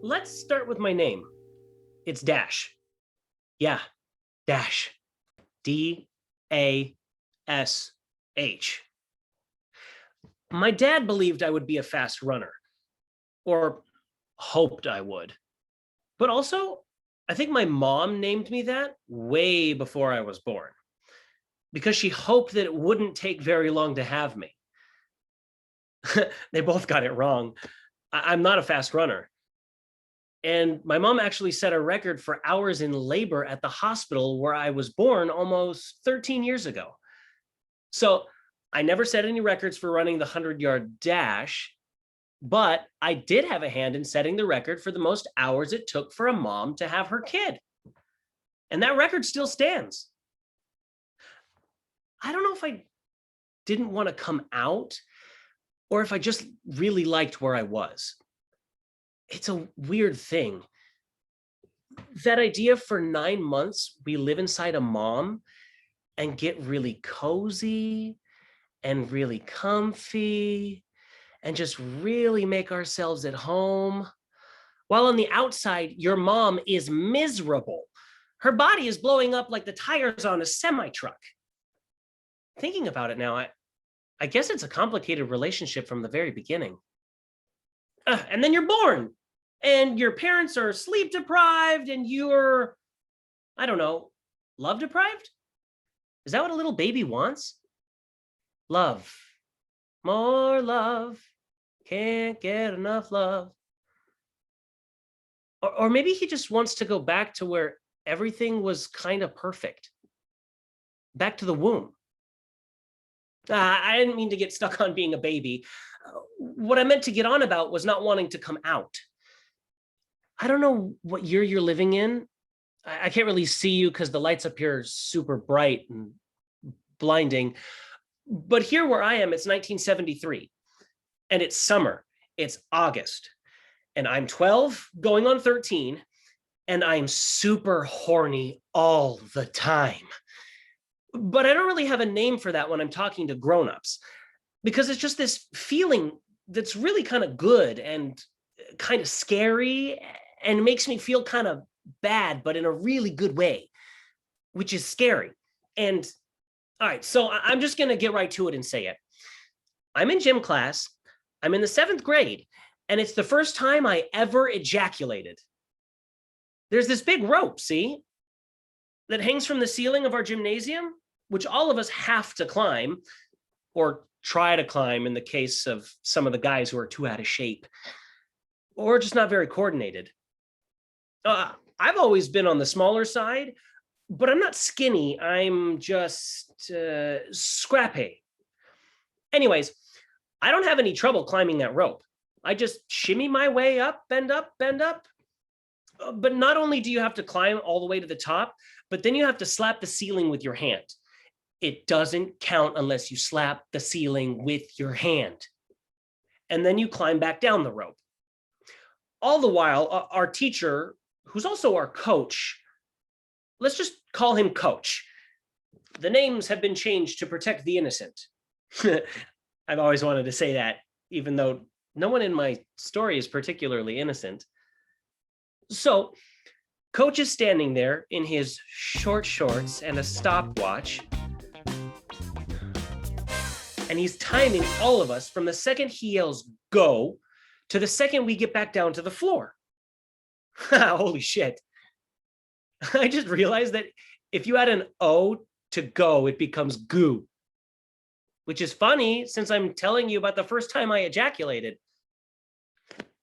let's start with my name. It's Dash. Yeah, Dash. D-A-S-H. My dad believed I would be a fast runner, or hoped I would. But also, I think my mom named me that way before I was born, because she hoped that it wouldn't take very long to have me. They both got it wrong. I'm not a fast runner. And my mom actually set a record for hours in labor at the hospital where I was born almost 13 years ago. So I never set any records for running the 100-yard dash, but I did have a hand in setting the record for the most hours it took for a mom to have her kid. And that record still stands. I don't know if I didn't want to come out or if I just really liked where I was. It's a weird thing. That idea for 9 months, we live inside a mom and get really cozy and really comfy and just really make ourselves at home. While on the outside, your mom is miserable. Her body is blowing up like the tires on a semi-truck. Thinking about it now, I guess it's a complicated relationship from the very beginning. And then you're born, and your parents are sleep deprived, and you're, I don't know, love deprived? Is that what a little baby wants? Love. More love. Can't get enough love. Or maybe he just wants to go back to where everything was kind of perfect. Back to the womb. I didn't mean to get stuck on being a baby. What I meant to get on about was not wanting to come out. I don't know what year you're living in. I can't really see you because the lights up here are super bright and blinding. But here where I am, it's 1973. And it's summer. It's August. And I'm 12, going on 13. And I'm super horny all the time. But I don't really have a name for that when I'm talking to grown-ups, because it's just this feeling that's really kind of good and kind of scary and makes me feel kind of bad, but in a really good way, which is scary. And all right, so I'm just going to get right to it and say it. I'm in gym class. I'm in the 7th grade, and it's the first time I ever ejaculated. There's this big rope, see, that hangs from the ceiling of our gymnasium, which all of us have to climb, or try to climb in the case of some of the guys who are too out of shape, or just not very coordinated. I've always been on the smaller side, but I'm not skinny. I'm just scrappy. Anyways, I don't have any trouble climbing that rope. I just shimmy my way up, bend up, bend up. But not only do you have to climb all the way to the top, but then you have to slap the ceiling with your hand. It doesn't count unless you slap the ceiling with your hand. And then you climb back down the rope. All the while, our teacher, who's also our coach, let's just call him Coach. The names have been changed to protect the innocent. I've always wanted to say that, even though no one in my story is particularly innocent. So, Coach is standing there in his short shorts and a stopwatch, and he's timing all of us from the second he yells go to the second we get back down to the floor. Holy shit. I just realized that if you add an O to go, it becomes goo, which is funny since I'm telling you about the first time I ejaculated.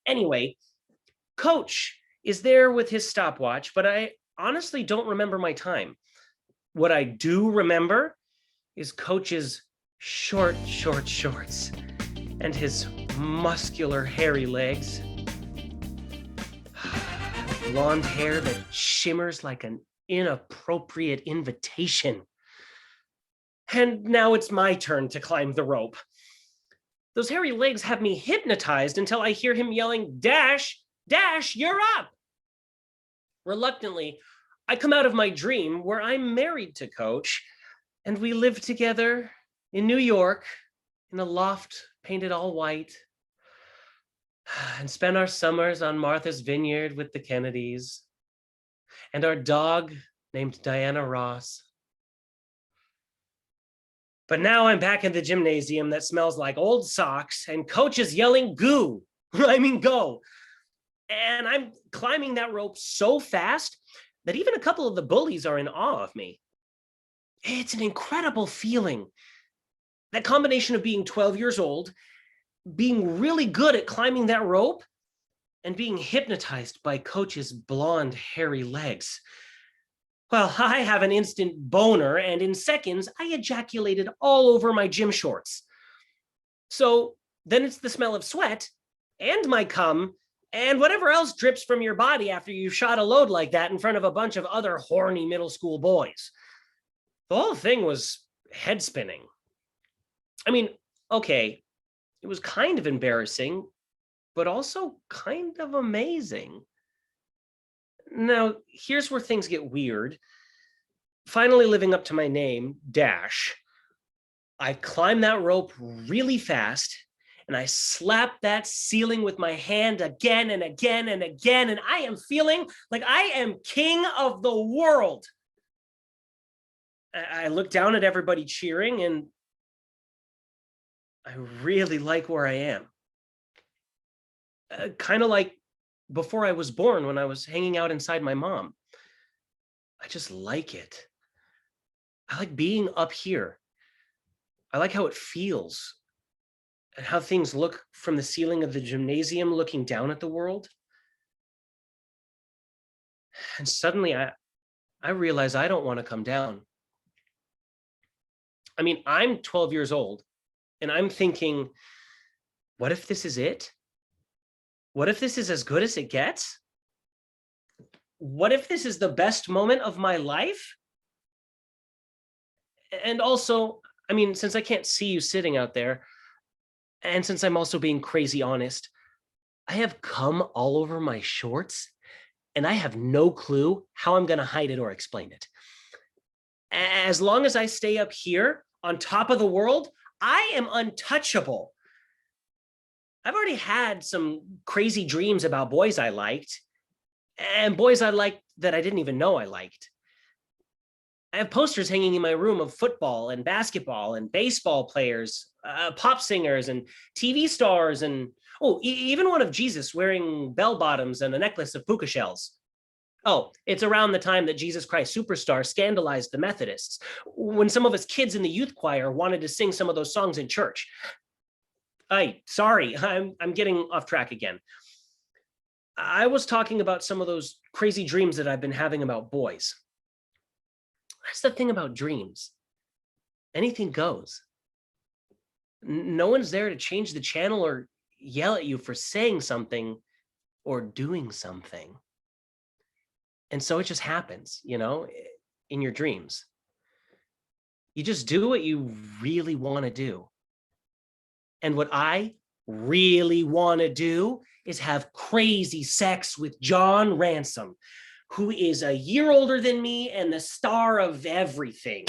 Anyway, Coach is there with his stopwatch, but I honestly don't remember my time. What I do remember is Coach's short shorts and his muscular, hairy legs. Blonde hair that shimmers like an inappropriate invitation. And now it's my turn to climb the rope. Those hairy legs have me hypnotized until I hear him yelling, "Dash, Dash, you're up!" Reluctantly, I come out of my dream where I'm married to Coach, and we live together in New York in a loft painted all white. and spent our summers on Martha's Vineyard with the Kennedys and our dog named Diana Ross. But now I'm back in the gymnasium that smells like old socks and coach is yelling goo. I mean, go. And I'm climbing that rope so fast that even a couple of the bullies are in awe of me. It's an incredible feeling. That combination of being 12 years old, being really good at climbing that rope, and being hypnotized by Coach's blonde, hairy legs. Well, I have an instant boner, and in seconds, I ejaculated all over my gym shorts. So then it's the smell of sweat, and my cum, and whatever else drips from your body after you've shot a load like that in front of a bunch of other horny middle school boys. The whole thing was head spinning. I mean, okay, it was kind of embarrassing, but also kind of amazing. Now, here's where things get weird. Finally living up to my name, Dash, I climbed that rope really fast, and I slapped that ceiling with my hand again and again and again, and I am feeling like I am king of the world. I look down at everybody cheering, and I really like where I am. Kind of like before I was born when I was hanging out inside my mom. I just like it. I like being up here. I like how it feels and how things look from the ceiling of the gymnasium looking down at the world. And suddenly I realize I don't want to come down. I mean, I'm 12 years old and I'm thinking, what if this is it? What if this is as good as it gets? What if this is the best moment of my life? And also, I mean, since I can't see you sitting out there, and since I'm also being crazy honest, I have cum all over my shorts, and I have no clue how I'm going to hide it or explain it. As long as I stay up here on top of the world, I am untouchable. I've already had some crazy dreams about boys I liked, and boys I liked that I didn't even know I liked. I have posters hanging in my room of football and basketball and baseball players, pop singers and TV stars, and even one of Jesus wearing bell bottoms and a necklace of puka shells. Oh, it's around the time that Jesus Christ Superstar scandalized the Methodists, when some of us kids in the youth choir wanted to sing some of those songs in church. Sorry, I'm getting off track again. I was talking about some of those crazy dreams that I've been having about boys. That's the thing about dreams. Anything goes. No one's there to change the channel or yell at you for saying something or doing something. And so it just happens, you know, in your dreams. You just do what you really want to do. And what I really want to do is have crazy sex with John Ransom, who is a year older than me and the star of everything.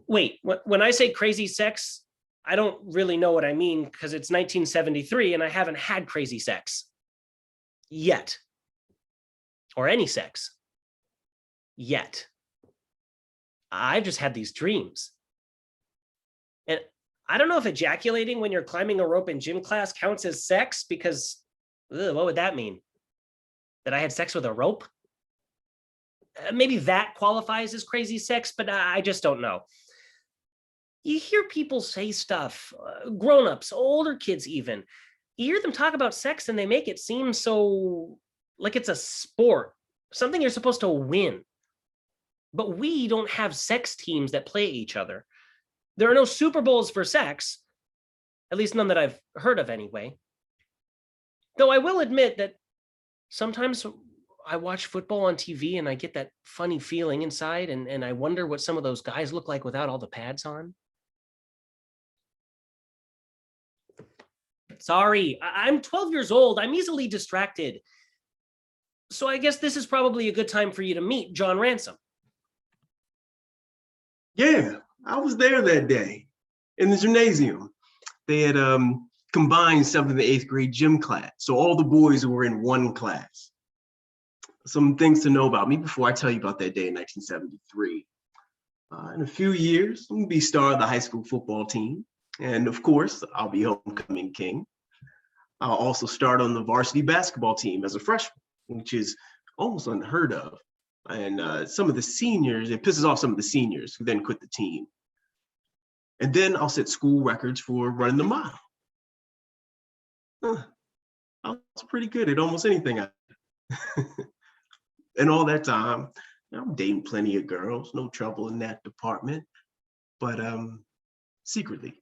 Wait, when I say crazy sex, I don't really know what I mean because it's 1973 and I haven't had crazy sex yet. Or any sex yet. I've just had these dreams. And I don't know if ejaculating when you're climbing a rope in gym class counts as sex because what would that mean? That I had sex with a rope? Maybe that qualifies as crazy sex, but I just don't know. You hear people say stuff, grown-ups, older kids even. You hear them talk about sex and they make it seem so like it's a sport, something you're supposed to win. But we don't have sex teams that play each other. There are no Super Bowls for sex, at least none that I've heard of anyway. Though I will admit that sometimes I watch football on TV and I get that funny feeling inside and I wonder what some of those guys look like without all the pads on. Sorry, I'm 12 years old. I'm easily distracted. So I guess this is probably a good time for you to meet John Ransom. Yeah, I was there that day in the gymnasium. They had combined 7th and 8th grade gym class. So all the boys were in one class. Some things to know about me before I tell you about that day in 1973. In a few years, I'm gonna be star of the high school football team. And of course, I'll be homecoming king. I'll also start on the varsity basketball team as a freshman, which is almost unheard of. And some of the seniors, it pisses off some of the seniors who then quit the team. And then I'll set school records for running the mile. I was pretty good at almost anything I did. And all that time, I'm dating plenty of girls, no trouble in that department. But secretly,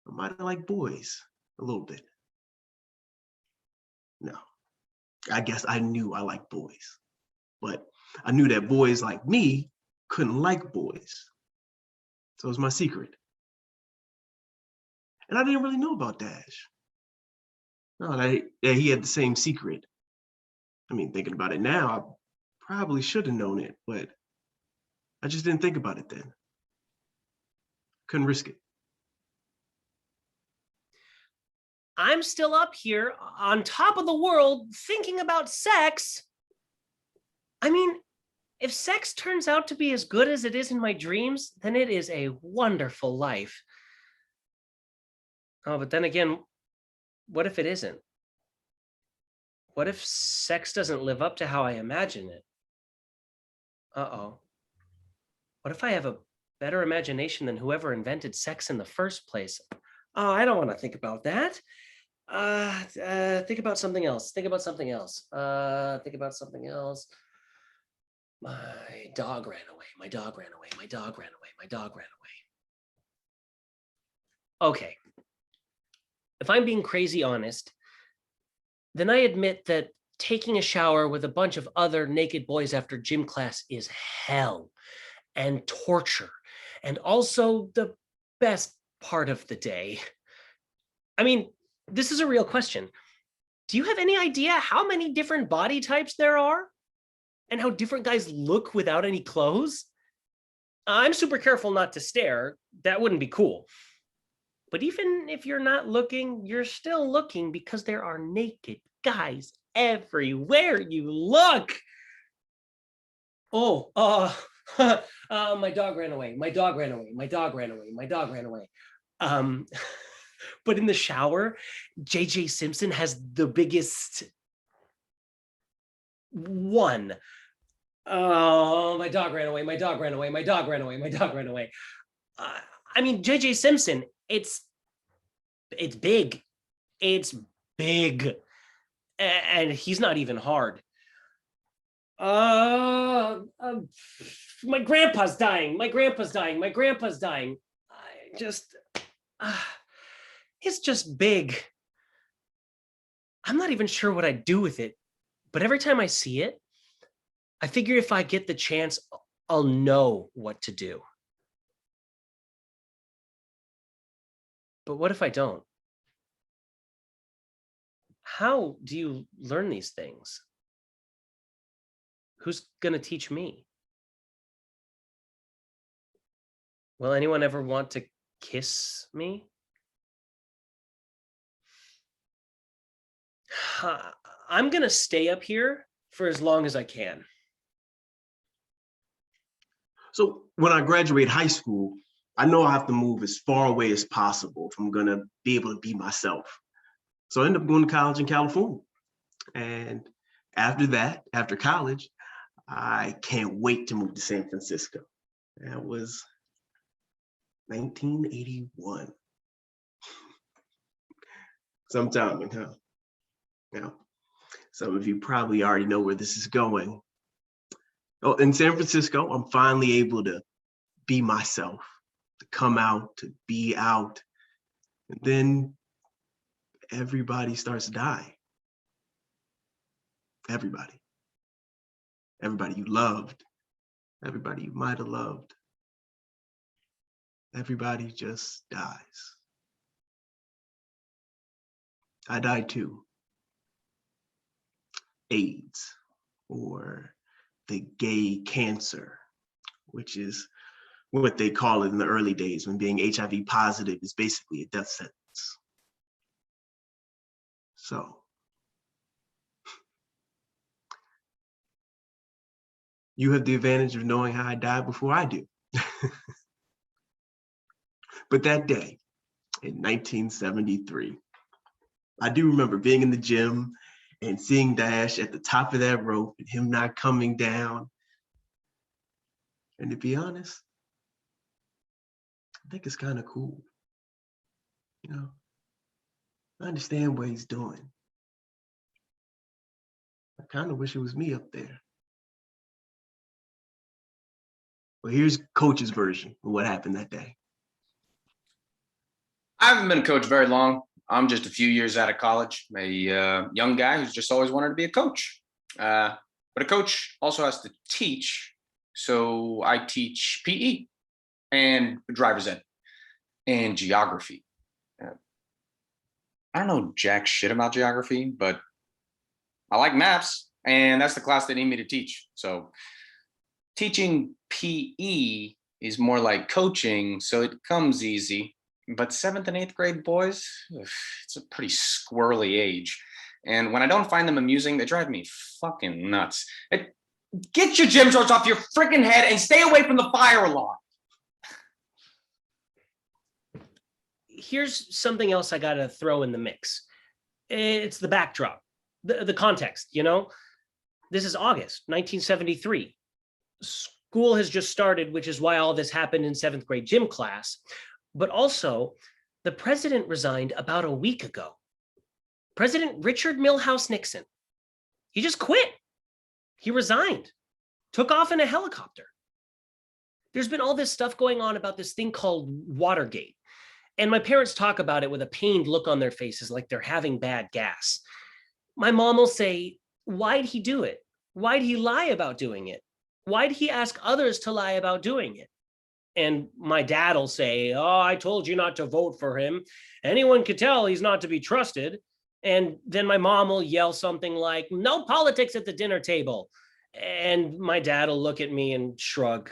I might have liked boys a little bit. No, I guess I knew I liked boys, but I knew that boys like me couldn't like boys. So it was my secret. And I didn't really know about Dash. No, that he had the same secret. I mean, thinking about it now, I probably should have known it, but I just didn't think about it then. Couldn't risk it. I'm still up here on top of the world thinking about sex. I mean, if sex turns out to be as good as it is in my dreams, then it is a wonderful life. Oh, but then again, what if it isn't? What if sex doesn't live up to how I imagine it? Uh-oh. What if I have a better imagination than whoever invented sex in the first place? Oh, I don't want to think about that. Think about something else. Think about something else. Think about something else. My dog ran away. My dog ran away. My dog ran away. My dog ran away. Okay. If I'm being crazy honest, then I admit that taking a shower with a bunch of other naked boys after gym class is hell and torture, and also the best part of the day. I mean, this is a real question. Do you have any idea how many different body types there are? And how different guys look without any clothes? I'm super careful not to stare. That wouldn't be cool. But even if you're not looking, you're still looking because there are naked guys everywhere you look. Oh, my dog ran away. My dog ran away. My dog ran away. My dog ran away. But in the shower, JJ Simpson has the biggest one. Oh, my dog ran away. My dog ran away. My dog ran away. My dog ran away. I mean, JJ Simpson, it's big. It's big. And he's not even hard. My grandpa's dying. My grandpa's dying. My grandpa's dying. It's just big. I'm not even sure what I'd do with it, but every time I see it, I figure if I get the chance, I'll know what to do. But what if I don't? How do you learn these things? Who's going to teach me? Will anyone ever want to kiss me? I'm going to stay up here for as long as I can. So when I graduate high school, I know I have to move as far away as possible if I'm going to be able to be myself. So I ended up going to college in California. And after that, after college, I can't wait to move to San Francisco. That was 1981. Sometime, huh? Now, some of you probably already know where this is going. Oh, in San Francisco, I'm finally able to be myself, to come out, to be out. And then everybody starts to die. Everybody. Everybody you loved. Everybody you might have loved. Everybody just dies. I died too. AIDS, or the gay cancer, which is what they call it in the early days when being HIV positive is basically a death sentence. So, you have the advantage of knowing how I died before I do. But that day in 1973, I do remember being in the gym and seeing Dash at the top of that rope and him not coming down. And to be honest, I think it's kind of cool. You know, I understand what he's doing. I kind of wish it was me up there. Well, here's Coach's version of what happened that day. I haven't been a coach very long. I'm just a few years out of college, a young guy who's just always wanted to be a coach. But a coach also has to teach. So I teach PE and driver's ed and geography. I don't know jack shit about geography, but I like maps, and that's the class they need me to teach. So teaching PE is more like coaching, so it comes easy. But 7th and 8th grade boys, it's a pretty squirrely age. And when I don't find them amusing, they drive me fucking nuts. Get your gym shorts off your freaking head and stay away from the fire alarm. Here's something else I got to throw in the mix. It's the backdrop, the context, you know? This is August 1973. School has just started, which is why all this happened in 7th grade gym class. But also, the president resigned about a week ago. President Richard Milhouse Nixon. He just quit. He resigned, took off in a helicopter. There's been all this stuff going on about this thing called Watergate. And my parents talk about it with a pained look on their faces like they're having bad gas. My mom will say, why'd he do it? Why'd he lie about doing it? Why'd he ask others to lie about doing it? And my dad will say, oh, I told you not to vote for him. Anyone could tell he's not to be trusted. And then my mom will yell something like, no politics at the dinner table. And my dad will look at me and shrug.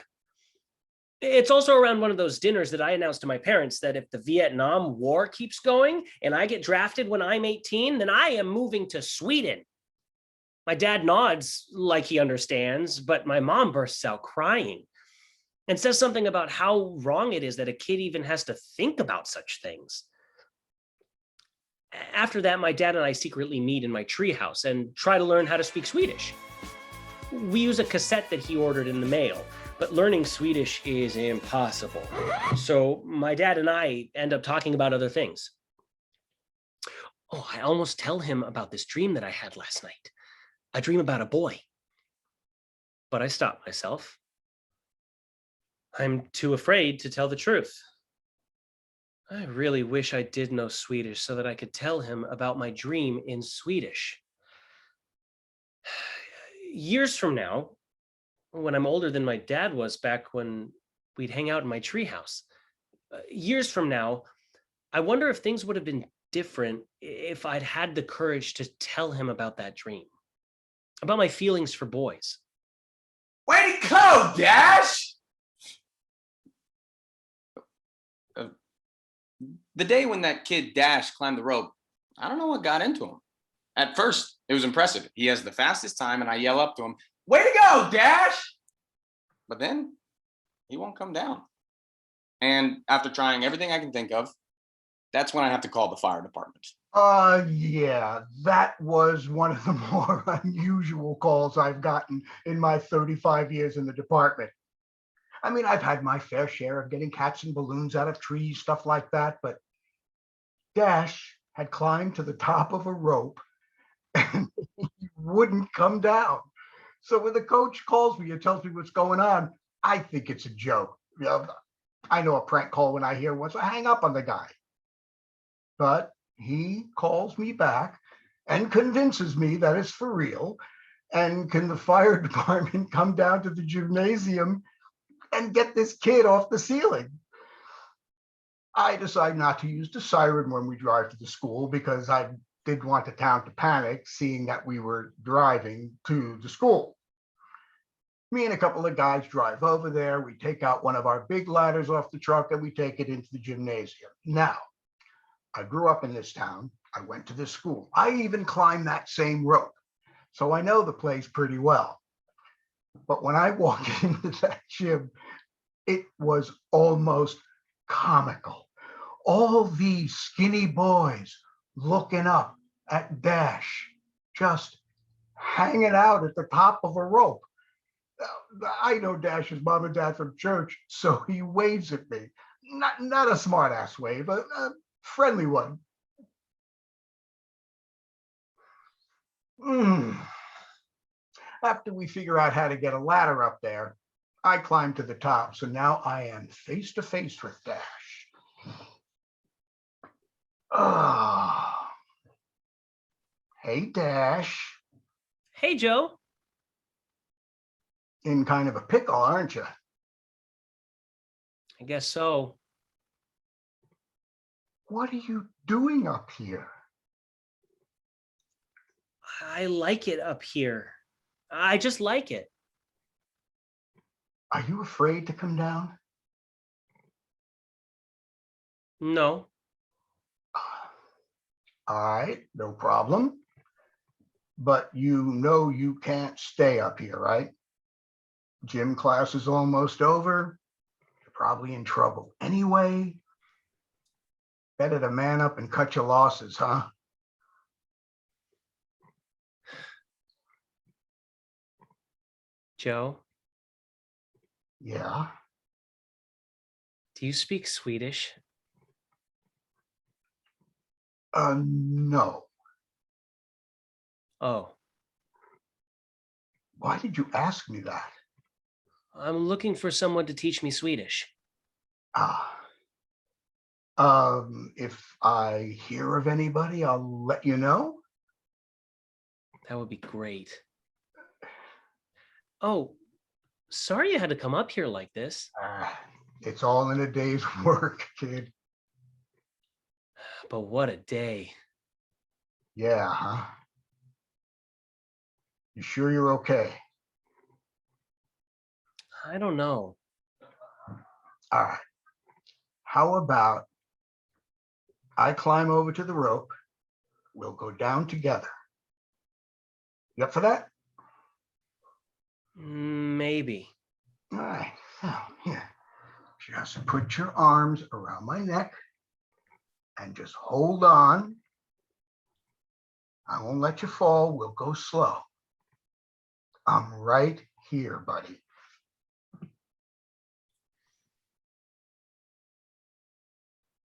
It's also around one of those dinners that I announced to my parents that if the Vietnam War keeps going and I get drafted when I'm 18, then I am moving to Sweden. My dad nods like he understands, but my mom bursts out crying and says something about how wrong it is that a kid even has to think about such things. After that, my dad and I secretly meet in my treehouse and try to learn how to speak Swedish. We use a cassette that he ordered in the mail, but learning Swedish is impossible. So my dad and I end up talking about other things. Oh, I almost tell him about this dream that I had last night. I dream about a boy. But I stop myself. I'm too afraid to tell the truth. I really wish I did know Swedish so that I could tell him about my dream in Swedish. Years from now, when I'm older than my dad was back when we'd hang out in my treehouse, years from now, I wonder if things would have been different if I'd had the courage to tell him about that dream, about my feelings for boys. Way to go, Dash! The day when that kid Dash climbed the rope, I don't know what got into him. At first, it was impressive. He has the fastest time, and I yell up to him, way to go, Dash! But then he won't come down. And after trying everything I can think of, that's when I have to call the fire department. Yeah, that was one of the more unusual calls I've gotten in my 35 years in the department. I mean, I've had my fair share of getting cats and balloons out of trees, stuff like that, but Dash had climbed to the top of a rope and he wouldn't come down. So when the coach calls me and tells me what's going on, I think it's a joke. You know, I know a prank call when I hear one, so I hang up on the guy. But he calls me back and convinces me that it's for real. And can the fire department come down to the gymnasium and get this kid off the ceiling? I decide not to use the siren when we drive to the school because I didn't want the town to panic, seeing that we were driving to the school. Me and a couple of guys drive over there. We take out one of our big ladders off the truck and we take it into the gymnasium. Now, I grew up in this town I went to this school. I even climbed that same rope. So I know the place pretty well. But when I walked into that gym, it was almost comical. All these skinny boys looking up at Dash, just hanging out at the top of a rope. I know Dash's mom and dad from church, so he waves at me. Not a smart ass wave, a friendly one. After we figure out how to get a ladder up there, I climbed to the top. So now I am face to face with Dash. Hey, Dash. Hey, Joe. In kind of a pickle, aren't you? I guess so. What are you doing up here? I like it up here. I just like it. Are you afraid to come down? No. All right, no problem. But you know you can't stay up here, right? Gym class is almost over. You're probably in trouble anyway. Better to man up and cut your losses, huh? Joe, Yeah. do you speak Swedish? No. Oh, Why did you ask me that? I'm looking for someone to teach me Swedish. If I hear of anybody, I'll let you know. That would be great. Oh, sorry you had to come up here like this. It's all in a day's work, kid. But what a day. Yeah, huh? You sure you're okay? I don't know. All right. How about I climb over to the rope? We'll go down together. You up for that? Maybe. All right. Now, here. Just put your arms around my neck and just hold on. I won't let you fall. We'll go slow. I'm right here, buddy.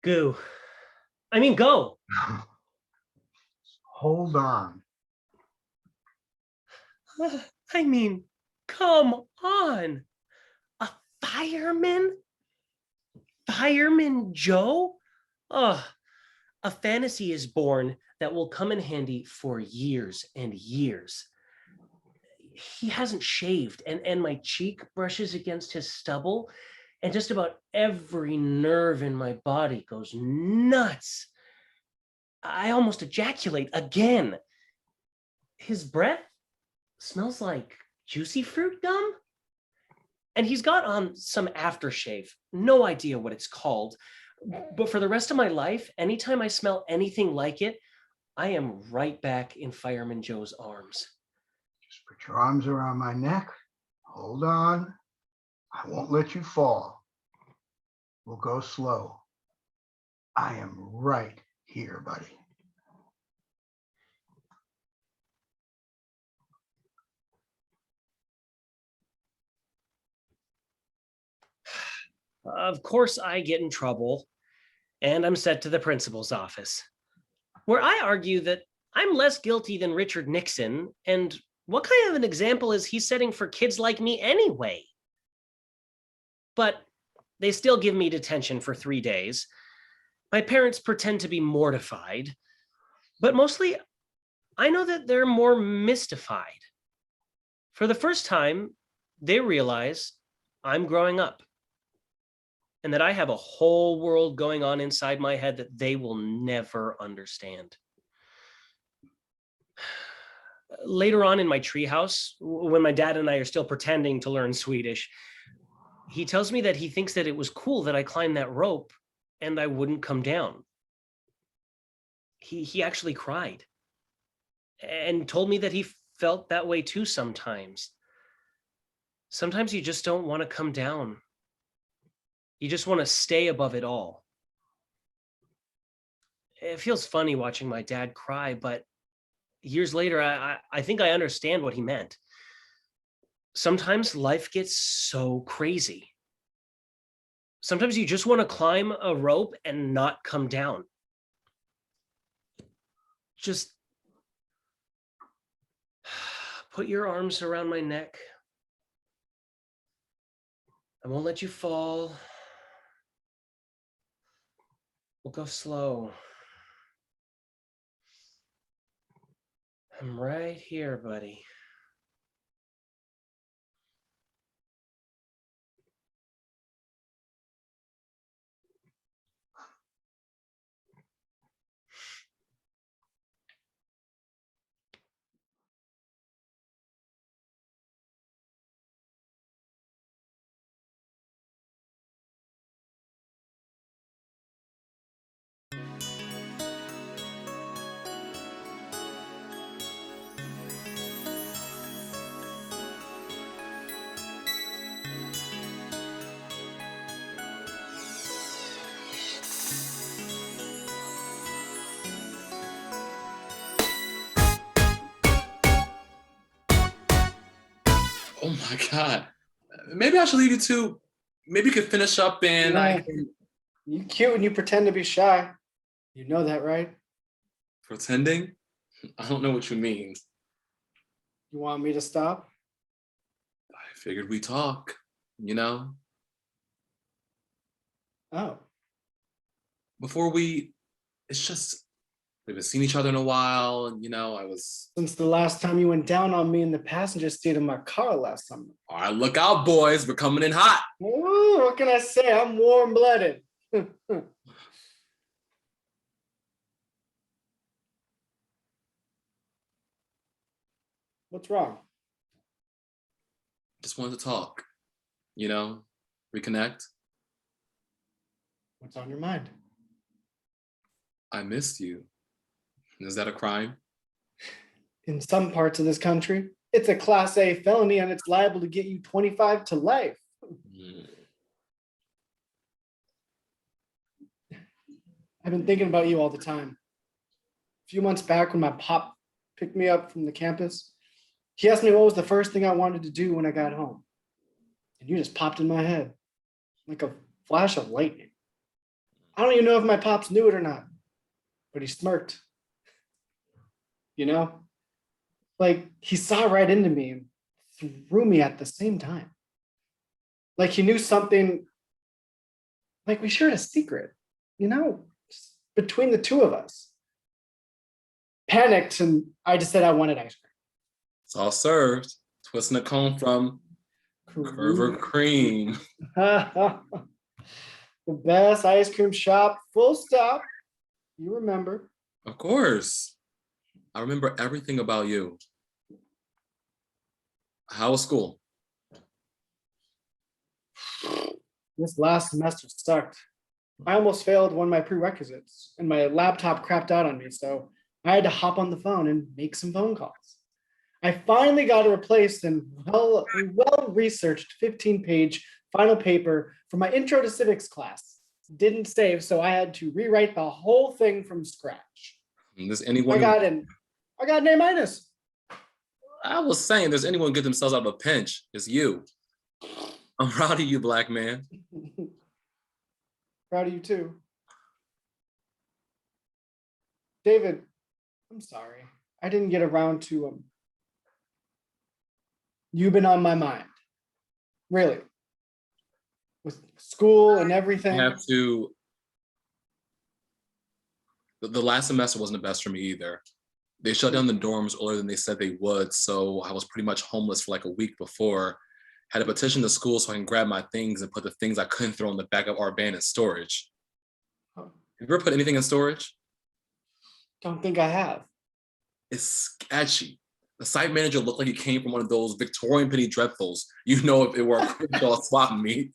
Go. Hold on. I mean, come on. A fireman? Fireman Joe? Ugh. A fantasy is born that will come in handy for years and years. He hasn't shaved, and my cheek brushes against his stubble, and just about every nerve in my body goes nuts. I almost ejaculate again. His breath smells like juicy fruit gum. And he's got on some aftershave. No idea what it's called. But for the rest of my life, anytime I smell anything like it, I am right back in Fireman Joe's arms. Just put your arms around my neck. Hold on. I won't let you fall. We'll go slow. I am right here, buddy. Of course, I get in trouble, and I'm sent to the principal's office, where I argue that I'm less guilty than Richard Nixon, and what kind of an example is he setting for kids like me anyway? But they still give me detention for 3 days. My parents pretend to be mortified, but mostly I know that they're more mystified. For the first time, they realize I'm growing up and that I have a whole world going on inside my head that they will never understand. Later on in my treehouse, when my dad and I are still pretending to learn Swedish, he tells me that he thinks that it was cool that I climbed that rope and I wouldn't come down. he actually cried and told me that he felt that way too sometimes. Sometimes you just don't want to come down. You just want to stay above it all. It feels funny watching my dad cry, but years later, I think I understand what he meant. Sometimes life gets so crazy. Sometimes you just want to climb a rope and not come down. Just put your arms around my neck. I won't let you fall. We'll go slow. I'm right here, buddy. Oh my God. Maybe I should leave you two. Maybe you could finish up and I can You cute when you pretend to be shy. You know that, right? pretending. I don't know what you mean. You want me to stop? I figured we talk, you know? Oh, Before it's just, we haven't seen each other in a while, and since the last time you went down on me in the passenger seat of my car last summer. all right, look out, boys, we're coming in hot. Ooh, what can I say? I'm warm-blooded. What's wrong? Just wanted to talk, reconnect. What's on your mind? I missed you. Is that a crime? In some parts of this country, it's a Class A felony and it's liable to get you 25 to life. Mm. I've been thinking about you all the time. A few months back when my pop picked me up from the campus, he asked me what was the first thing I wanted to do when I got home. And you just popped in my head like a flash of lightning. I don't even know if my pops knew it or not, but he smirked. Like he saw right into me and threw me at the same time. Like he knew something, like we shared a secret, just between the two of us. Panicked, and I just said I wanted ice It's all served. Twisting a cone from cream. Curver Cream. The best ice cream shop, full stop. You remember. Of course. I remember everything about you. How was school? This last semester sucked. I almost failed one of my prerequisites, and my laptop crapped out on me, so I had to hop on the phone and make some phone calls. I finally got it replaced in well-researched 15-page final paper for my intro to civics class. Didn't save, so I had to rewrite the whole thing from scratch. Does anyone? I got an A-. I was saying, does anyone get themselves out of a pinch? It's you. I'm proud of you, black man. Proud of you too. David, I'm sorry. I didn't get around to You've been on my mind. Really. With school and everything. I have to. The last semester wasn't the best for me either. They shut down the dorms earlier than they said they would, so I was pretty much homeless for like a week before. Had to petition the school so I can grab my things and put the things I couldn't throw in the back of our van in storage. Oh. Have you ever put anything in storage? Don't think I have. It's sketchy. The site manager looked like he came from one of those Victorian penny dreadfuls. You know, if it were a Crenshaw swap meet.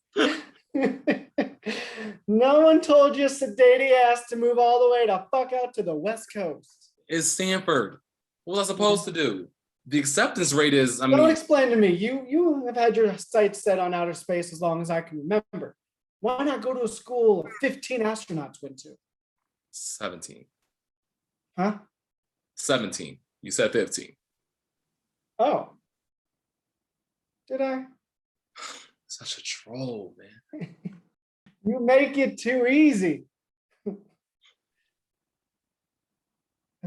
No one told your sedate ass to move all the way to fuck out to the West Coast. It's Stanford. What was I supposed to do? The acceptance rate is, I Don't mean, explain to me. You have had your sights set on outer space as long as I can remember. Why not go to a school 15 astronauts went to? 17. Huh? 17. You said 15. Oh. Did I? Such a troll, man. You make it too easy. I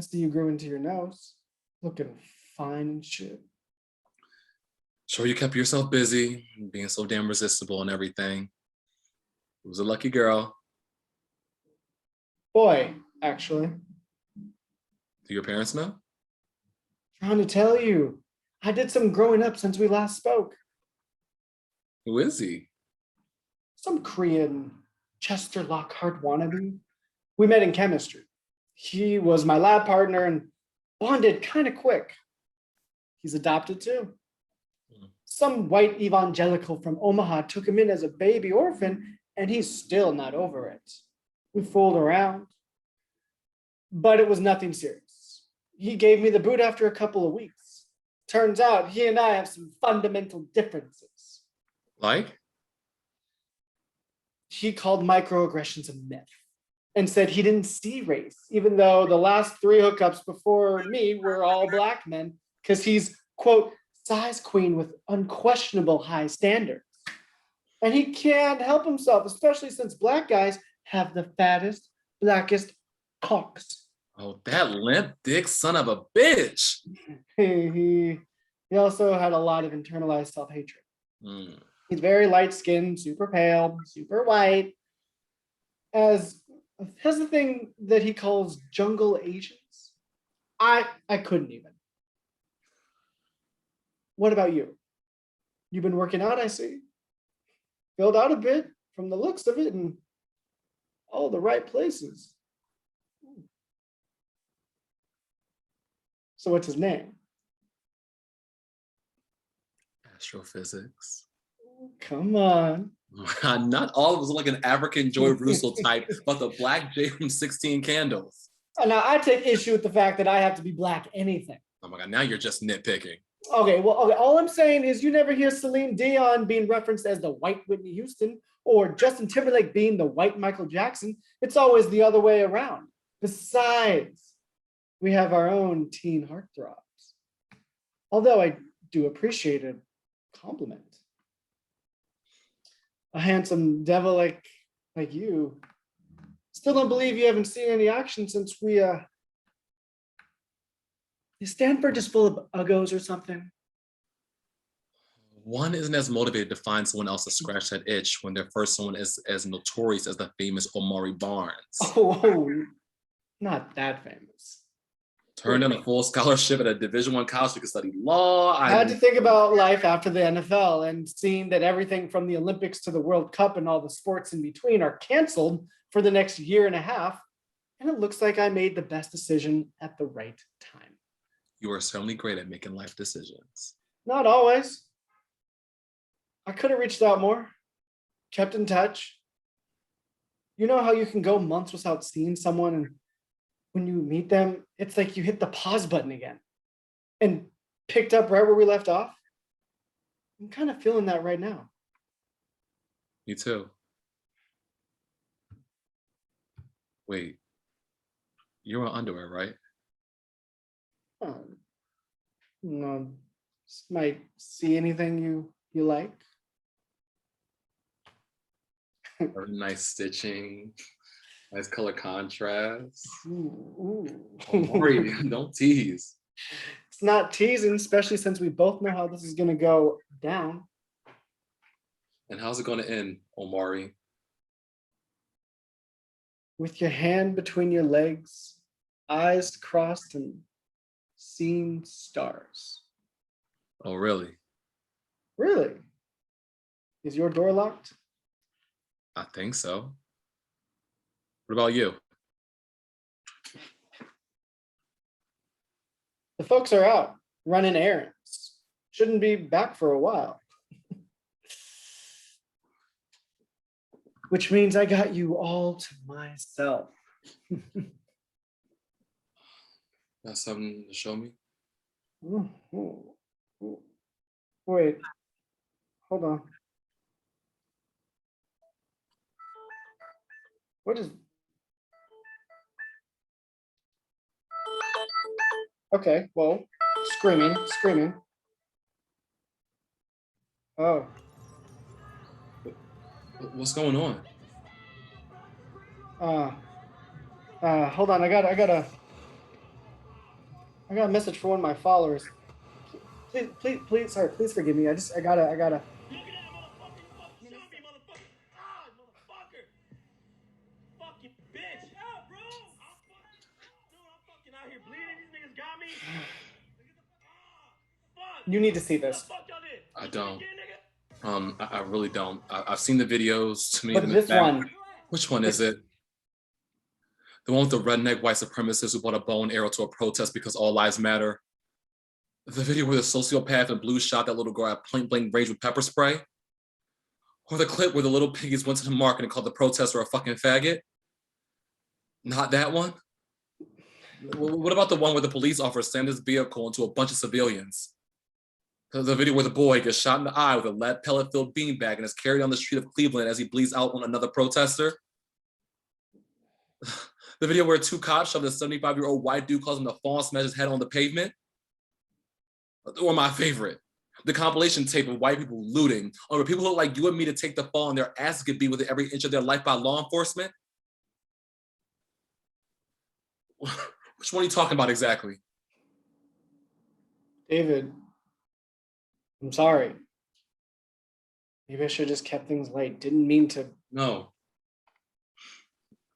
see you grew into your nose. Looking fine and shit. Sure, you kept yourself busy, being so damn resistible and everything. It was a lucky girl. Boy, actually. Do your parents know? Trying to tell you. I did some growing up since we last spoke. Who is he? Some Korean Chester Lockhart wannabe. We met in chemistry. He was my lab partner and bonded kind of quick. He's adopted too. Some white evangelical from Omaha took him in as a baby orphan, and he's still not over it. We fooled around, but it was nothing serious. He gave me the boot after a couple of weeks. Turns out he and I have some fundamental differences. Like? He called microaggressions a myth and said he didn't see race, even though the last 3 hookups before me were all black men, because he's, quote, size queen with unquestionable high standards. And he can't help himself, especially since black guys have the fattest, blackest cocks. Oh, that limp dick son of a bitch. He also had a lot of internalized self-hatred. Mm. He's very light-skinned, super pale, super white. Has the thing that he calls jungle Asians. I couldn't even. What about you? You've been working out, I see. Filled out a bit from the looks of it in all the right places. So what's his name? Astrophysics. Come on. Not all of us look like an African Joy Russo type, but the black J from 16 Candles. Now I take issue with the fact that I have to be black anything. Oh my God, now you're just nitpicking. Okay, well, okay, all I'm saying is you never hear Celine Dion being referenced as the white Whitney Houston or Justin Timberlake being the white Michael Jackson. It's always the other way around. Besides, we have our own teen heartthrobs. Although I do appreciate a compliment. A handsome devil like you. Still don't believe you haven't seen any action since we is Stanford just full of uggos or something? One isn't as motivated to find someone else to scratch that itch when their first someone is as notorious as the famous Omari Barnes. Oh, not that famous. Turned down a full scholarship at a Division I college to study law. I had to think about life after the NFL and seeing that everything from the Olympics to the World Cup and all the sports in between are canceled for the next year and a half. And it looks like I made the best decision at the right time. You are certainly great at making life decisions. Not always. I could have reached out more, kept in touch. You know how you can go months without seeing someone, and when you meet them, it's like you hit the pause button again and picked up right where we left off? I'm kind of feeling that right now. Me too. Wait, you're on underwear, right? No, might see anything you like. Very nice stitching, nice color contrast. Ooh. Omari, don't tease. It's not teasing, especially since we both know how this is going to go down. And how's it going to end, Omari? With your hand between your legs, eyes crossed, and seeing stars. Oh, really? Really? Is your door locked? I think so. What about you? The folks are out running errands. Shouldn't be back for a while. which means I got you all to myself. That's something to show me. Wait, hold on. What is? Okay, well, screaming. Oh, What's going on? hold on. I got a message from one of my followers. Please, sorry, please forgive me. I gotta. Look at that motherfucker. You fucking shot me, motherfucker. Ah, motherfucker. Fucking bitch. Yeah, bro. I'm fucking out here bleeding. These niggas got me. Fuck. You need to see this. Fuck y'all did. I don't. Again, nigga? I really don't. I've seen the videos. To me, But this one, Which one is it? The one with the redneck white supremacist who brought a bow and arrow to a protest because all lives matter? The video where the sociopath in blue shot that little girl at point blank range with pepper spray? Or the clip where the little piggies went to the market and called the protester a fucking faggot? Not that one? What about the one where the police officer slammed his vehicle into a bunch of civilians? The video where the boy gets shot in the eye with a lead pellet-filled beanbag and is carried down the street of Cleveland as he bleeds out on another protester? The video where two cops shoved a 75-year-old white dude, calls him to fall and smash his head on the pavement? Or my favorite, the compilation tape of white people looting, or where people look like you and me to take the fall and their asses get beat with every inch of their life by law enforcement? Which one are you talking about exactly? David, I'm sorry. Maybe I should have just kept things light. Didn't mean to. No.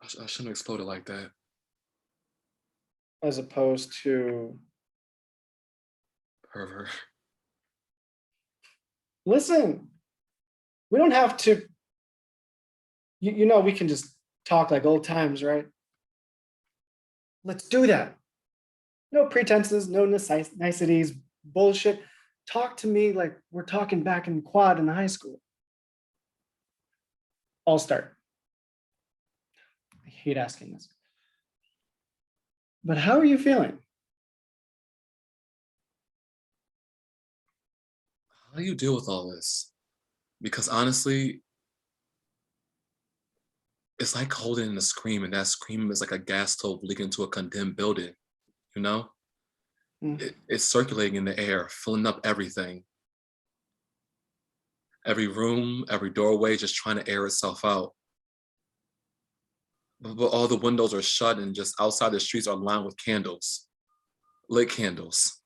I shouldn't have exploded like that. As opposed to. Pervert. Listen, we don't have to. You know, we can just talk like old times, right? Let's do that. No pretenses, no niceties, bullshit. Talk to me like we're talking back in quad in high school. I'll start. I hate asking this. But how are you feeling? How do you deal with all this? Because honestly, it's like holding in a scream, and that scream is like a gas stove leaking into a condemned building, you know? It's circulating in the air, filling up everything. Every room, every doorway, just trying to air itself out. But all the windows are shut and just outside the streets are lined with candles, lit candles.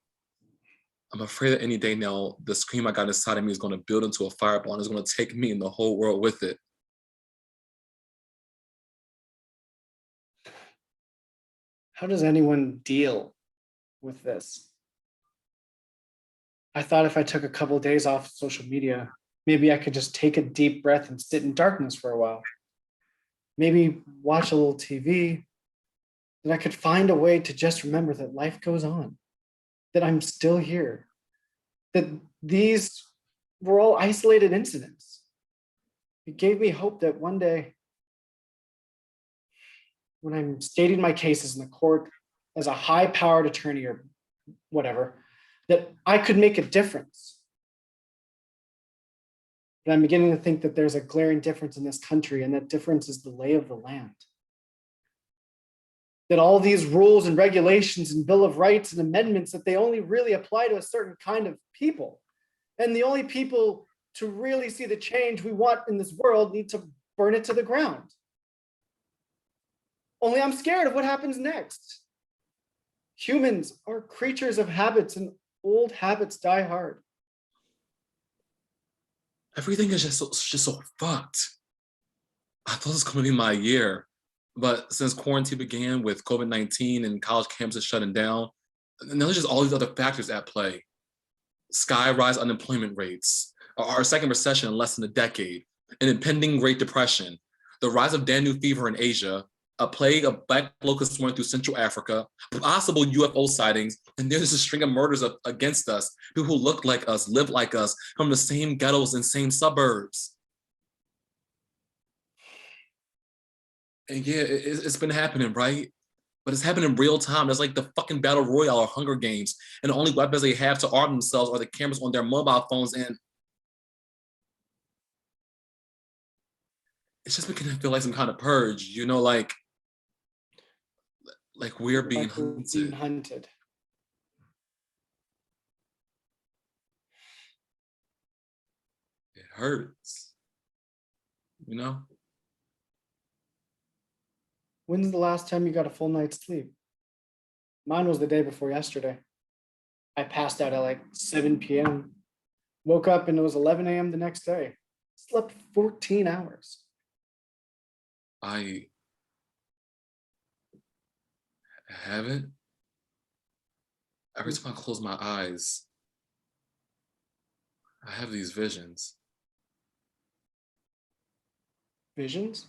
I'm afraid that any day now, the scream I got inside of me is going to build into a fireball and it's going to take me and the whole world with it. How does anyone deal with this? I thought if I took a couple of days off social media, maybe I could just take a deep breath and sit in darkness for a while. Maybe watch a little TV, that I could find a way to just remember that life goes on, that I'm still here, that these were all isolated incidents. It gave me hope that one day, when I'm stating my cases in the court as a high-powered attorney or whatever, that I could make a difference. But I'm beginning to think that there's a glaring difference in this country, and that difference is the lay of the land. That all these rules and regulations and Bill of Rights and amendments, that they only really apply to a certain kind of people. And the only people to really see the change we want in this world need to burn it to the ground. Only I'm scared of what happens next. Humans are creatures of habits, and old habits die hard. Everything is just so fucked. I thought this was going to be my year, but since quarantine began with COVID-19 and college campuses shutting down, and there's just all these other factors at play. Sky-rise unemployment rates, our second recession in less than a decade, an impending Great Depression, the rise of Danu fever in Asia, a plague of black locusts swarming through Central Africa, possible UFO sightings, and there's a string of murders against us, people who look like us, live like us, from the same ghettos and same suburbs. And yeah, it's been happening, right? But it's happening in real time. It's like the fucking Battle Royale or Hunger Games. And the only weapons they have to arm themselves are the cameras on their mobile phones. And it's just beginning to feel like some kind of purge, you know, like we're being Like we're being hunted. hunted. It hurts, you know? When's the last time you got a full night's sleep? Mine was the day before yesterday. I passed out at like 7 p.m. Woke up and it was 11 a.m. the next day. Slept 14 hours. I haven't. Every time I close my eyes, I have these visions. Visions?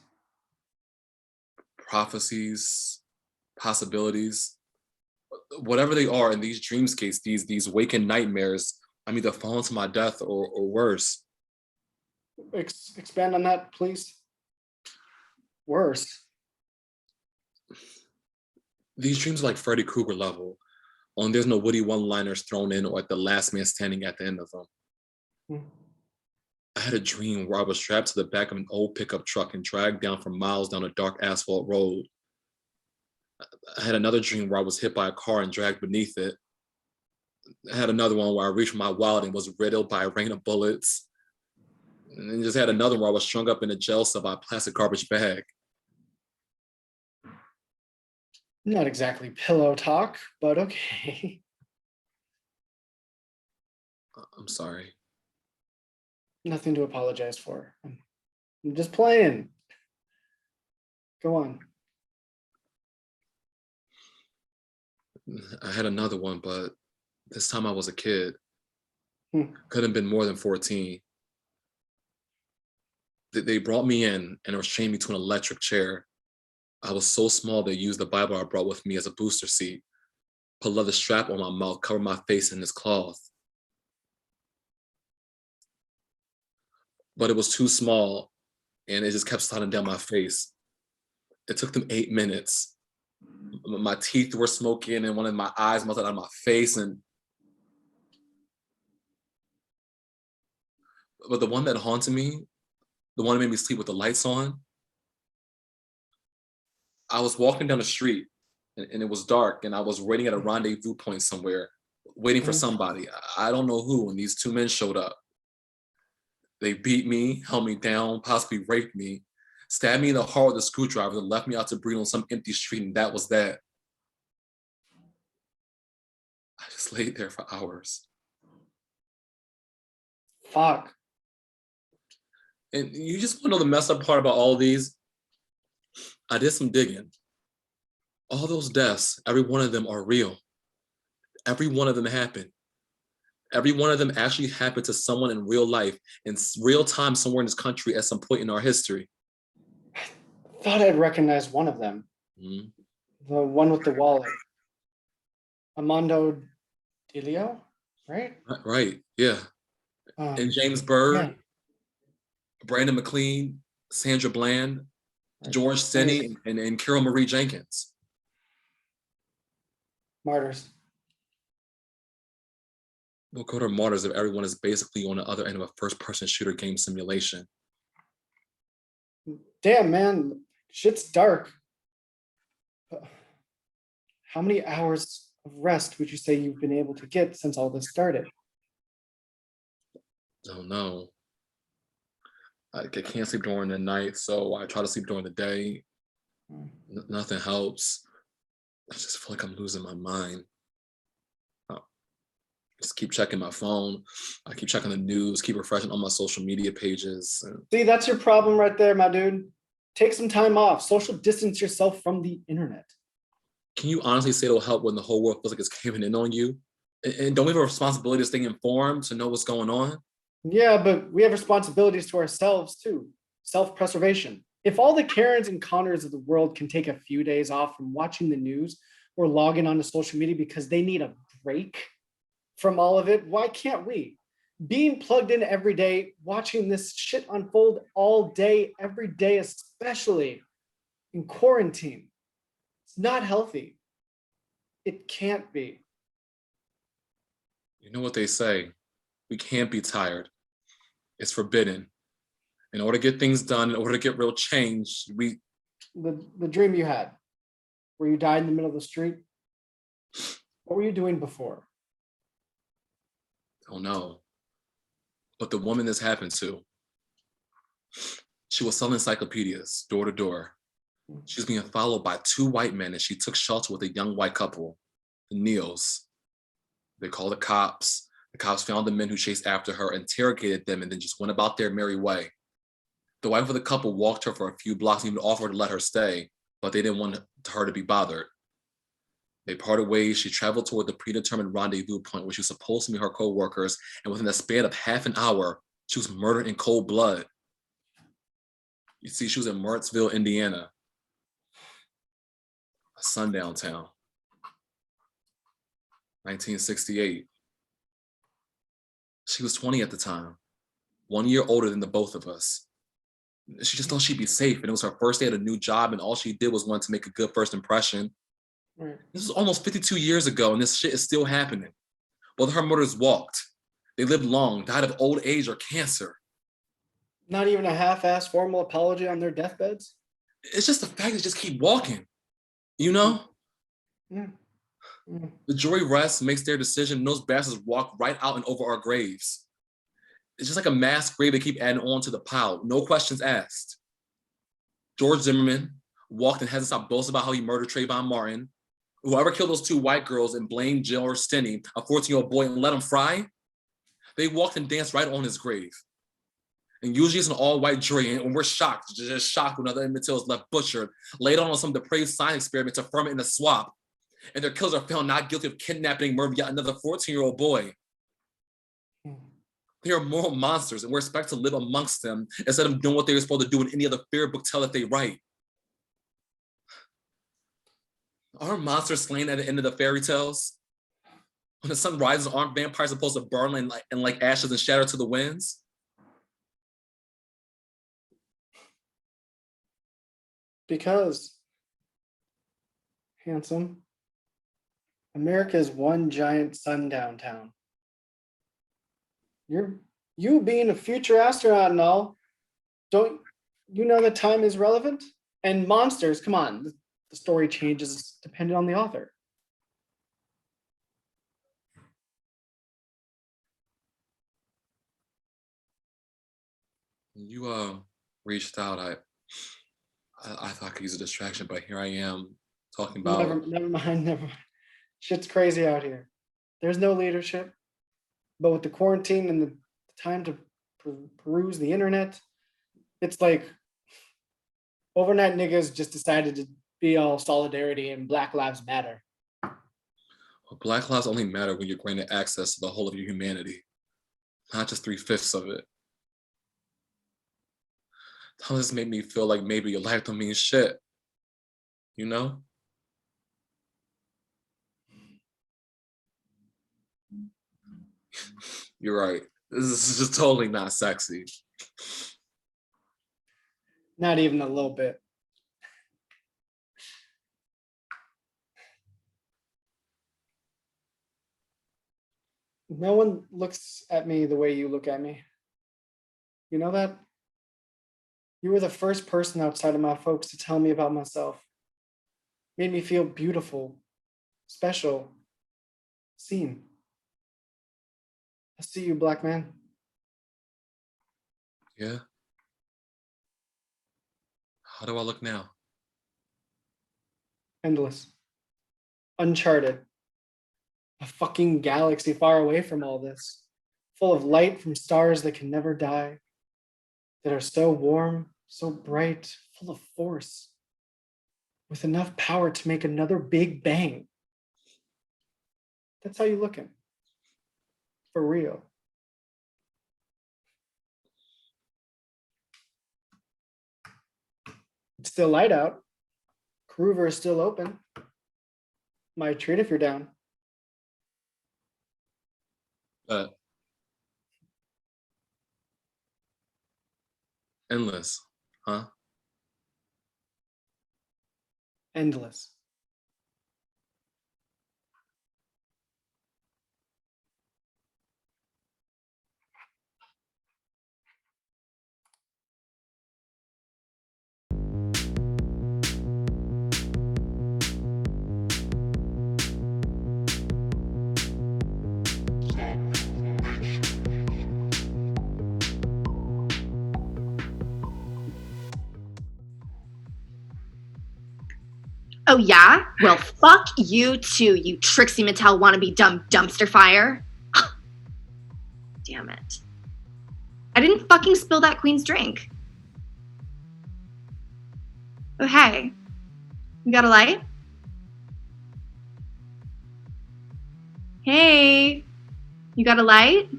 Prophecies, possibilities, whatever they are in these dreamscapes, these waking nightmares, I'm either falling to my death or worse. Expand on that, please. Worse. These dreams are like Freddy Krueger level, only there's no witty one-liners thrown in or like the last man standing at the end of them. Hmm. I had a dream where I was strapped to the back of an old pickup truck and dragged down for miles down a dark asphalt road. I had another dream where I was hit by a car and dragged beneath it. I had another one where I reached for my wallet and was riddled by a rain of bullets. And then just had another where I was strung up in a jail cell by a plastic garbage bag. Not exactly pillow talk, but okay. I'm sorry. Nothing to apologize for. I'm just playing. Go on. I had another one, but this time I was a kid. Couldn't have been more than 14. They brought me in and were chained me to an electric chair. I was so small they used the Bible I brought with me as a booster seat, put a leather strap on my mouth, cover my face in this cloth. But it was too small and it just kept sliding down my face. It took them 8 minutes. My teeth were smoking and one of my eyes melted out of my face. But the one that haunted me, the one that made me sleep with the lights on, I was walking down the street and it was dark and I was waiting at a rendezvous point somewhere, waiting for somebody. I don't know who, and these two men showed up. They beat me, held me down, possibly raped me, stabbed me in the heart with a screwdriver, and left me out to breathe on some empty street, and that was that. I just laid there for hours. Fuck. And you just want to know the messed up part about all of these? I did some digging. All those deaths, every one of them are real. Every one of them happened. Every one of them actually happened to someone in real life, in real time, somewhere in this country at some point in our history. I thought I'd recognize one of them. Mm-hmm. The one with the wallet. Armando Delio, right? Right, yeah. And James Byrd, yeah. Brandon McLean, Sandra Bland, George Senney, and Carol Marie Jenkins. Martyrs. We'll go to martyrs if everyone is basically on the other end of a first-person shooter game simulation. Damn, man, shit's dark. How many hours of rest would you say you've been able to get since all this started? Don't know. I can't sleep during the night, so I try to sleep during the day. Nothing helps. I just feel like I'm losing my mind. Just keep checking my phone. I keep checking the news, keep refreshing on my social media pages. See, that's your problem right there, my dude. Take some time off. Social distance yourself from the internet. Can you honestly say it'll help when the whole world feels like it's caving in on you? And don't we have a responsibility to stay informed, to know what's going on? Yeah, but we have responsibilities to ourselves too. Self-preservation. If all the Karens and Connors of the world can take a few days off from watching the news or logging onto social media because they need a break from all of it, why can't we? Being plugged in every day, watching this shit unfold all day, every day especially, in quarantine. It's not healthy. It can't be. You know what they say, we can't be tired. It's forbidden. In order to get things done, in order to get real change, The dream you had, where you died in the middle of the street, what were you doing before? don't know. But the woman this happened to, she was selling encyclopedias door to door. She was being followed by 2 white men, and she took shelter with a young white couple, the Neals. They called the cops. The cops found the men who chased after her, interrogated them, and then just went about their merry way. The wife of the couple walked her for a few blocks and even offered to let her stay, but they didn't want her to be bothered. They parted ways. She traveled toward the predetermined rendezvous point where she was supposed to meet her co-workers, and within the span of half an hour, she was murdered in cold blood. You see, she was in Martinsville, Indiana, a sundown town, 1968. She was 20 at the time, 1 year older than the both of us. She just thought she'd be safe, and it was her first day at a new job, and all she did was want to make a good first impression. Right. This was almost 52 years ago, and this shit is still happening. Both of her murders walked. They lived long, died of old age or cancer. Not even a half-assed formal apology on their deathbeds? It's just the fact that they just keep walking, you know? Yeah. Yeah. The jury rests, makes their decision, and those bastards walk right out and over our graves. It's just like a mass grave they keep adding on to the pile, no questions asked. George Zimmerman walked and hasn't stopped boasting about how he murdered Trayvon Martin. Whoever killed those 2 white girls and blamed Jill or Stinney, a 14-year-old boy, and let him fry, they walked and danced right on his grave. And usually it's an all-white jury, and we're shocked, just shocked when other material is left butchered, laid on some depraved science experiment to firm it in a swap. And their killers are found not guilty of kidnapping, murder yet another 14-year-old boy. They are moral monsters, and we're expected to live amongst them instead of doing what they were supposed to do in any other fair book tale that they write. Are monsters slain at the end of the fairy tales? When the sun rises, aren't vampires supposed to burn like ashes and shatter to the winds? Because, handsome, America is one giant sundown town. You being a future astronaut and all, don't you know that time is relevant? And monsters, come on, the story changes depending on the author. You reached out. I thought I could use a distraction, but here I am talking about. Never mind. Shit's crazy out here. There's no leadership. But with the quarantine and the time to peruse the internet, it's like overnight niggas just decided to be all solidarity and Black Lives Matter. Well, Black lives only matter when you're granted access to the whole of your humanity, not just 3/5 of it. How does this make me feel like maybe your life don't mean shit, you know? You're right. This is just totally not sexy. Not even a little bit. No one looks at me the way you look at me. You know that? You were the first person outside of my folks to tell me about myself. Made me feel beautiful, special, seen. I see you, Black man. Yeah? How do I look now? Endless. Uncharted. A fucking galaxy far away from all this. Full of light from stars that can never die. That are so warm, so bright, full of force. With enough power to make another big bang. That's how you looking. For real. It's still light out. Groover is still open. Might treat if you're down. Endless, huh? Endless. Oh yeah? Well, fuck you too, you Trixie Mattel wannabe dumb dumpster fire. Damn it. I didn't fucking spill that queen's drink. Oh, hey. You got a light? Hey. You got a light?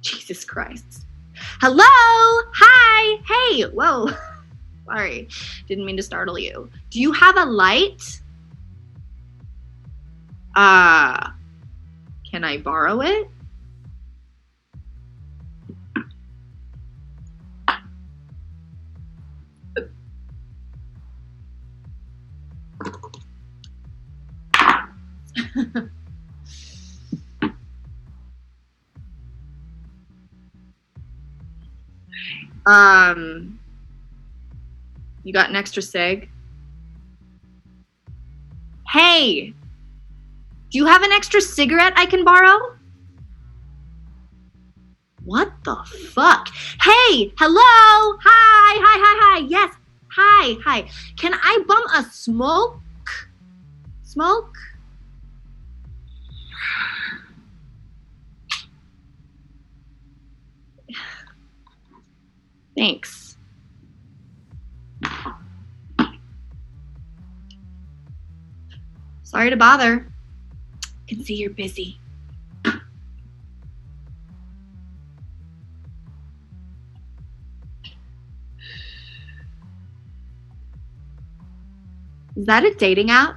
Jesus Christ. Hello? Hi. Hey. Whoa. Sorry. Didn't mean to startle you. Do you have a light? Can I borrow it? You got an extra cig? Hey, do you have an extra cigarette I can borrow? What the fuck? Hey, hello, hi, yes, hi. Can I bum a smoke? Smoke? Thanks. Sorry to bother. Can see you're busy. Is that a dating app?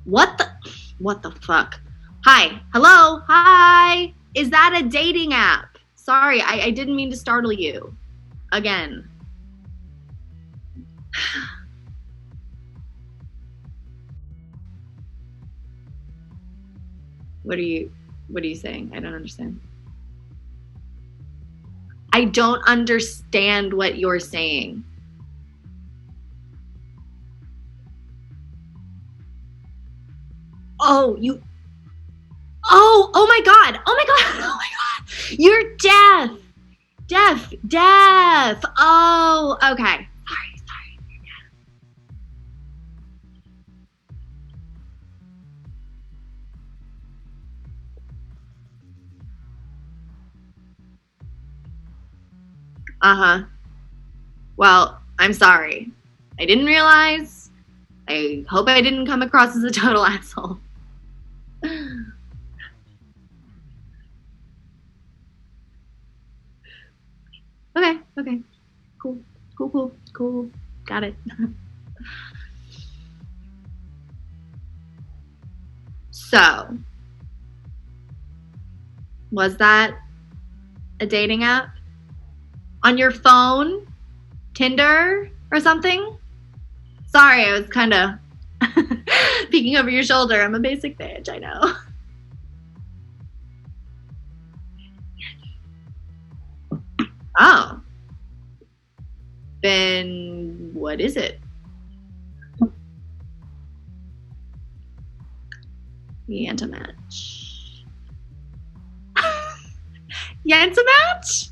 What the fuck? Hi, hello, hi. Is that a dating app? Sorry, I didn't mean to startle you. Again. What are you saying? I don't understand. I don't understand what you're saying. Oh, oh my God. You're deaf. Oh, okay. Sorry. Uh-huh. Well, I'm sorry. I didn't realize. I hope I didn't come across as a total asshole. Okay. Cool. Got it. So, was that a dating app? On your phone? Tinder or something? Sorry, I was kind of peeking over your shoulder. I'm a basic bitch, I know. Oh. Then what is it? Yantamatch. Yantamatch?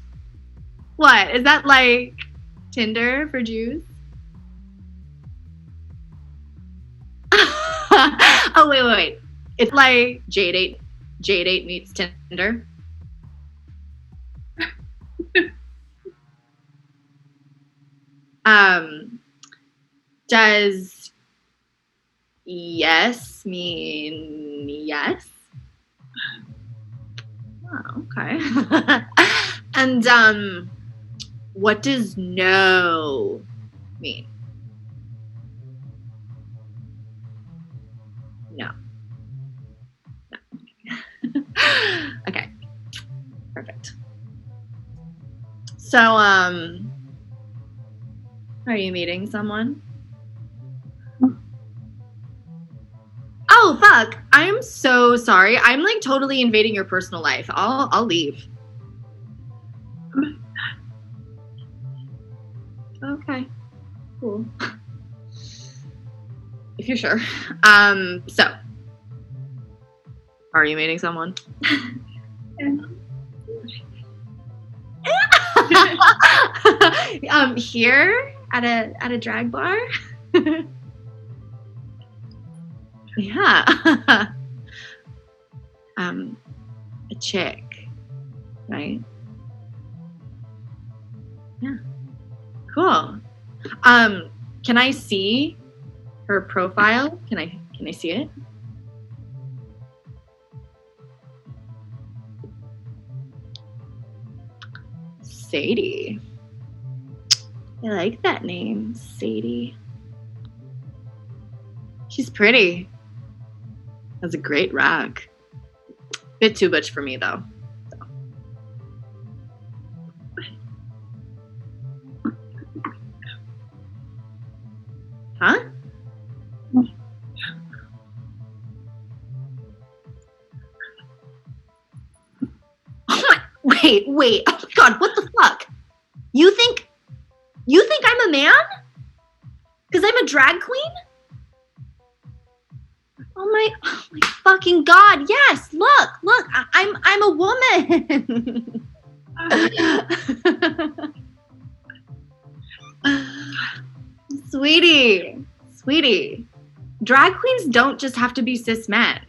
What? Is that like Tinder for Jews? Oh, wait. It's like J-Date meets Tinder. Does yes mean yes? Oh, okay. And what does no mean? No. Okay. Perfect. So Are you meeting someone? Oh fuck! I'm so sorry. I'm like totally invading your personal life. I'll leave. Okay. Cool. If you're sure. So are you meeting someone? Here at a drag bar? Yeah. A chick, right? Yeah. Cool. Can I see her profile? Can I see it? Sadie. I like that name, Sadie. She's pretty. Has a great rack. Bit too much for me though. Huh? Wait. Oh my god, what the fuck? You think I'm a man? Because I'm a drag queen? Oh my fucking god, yes, look, I'm a woman. Sweetie, drag queens don't just have to be cis men.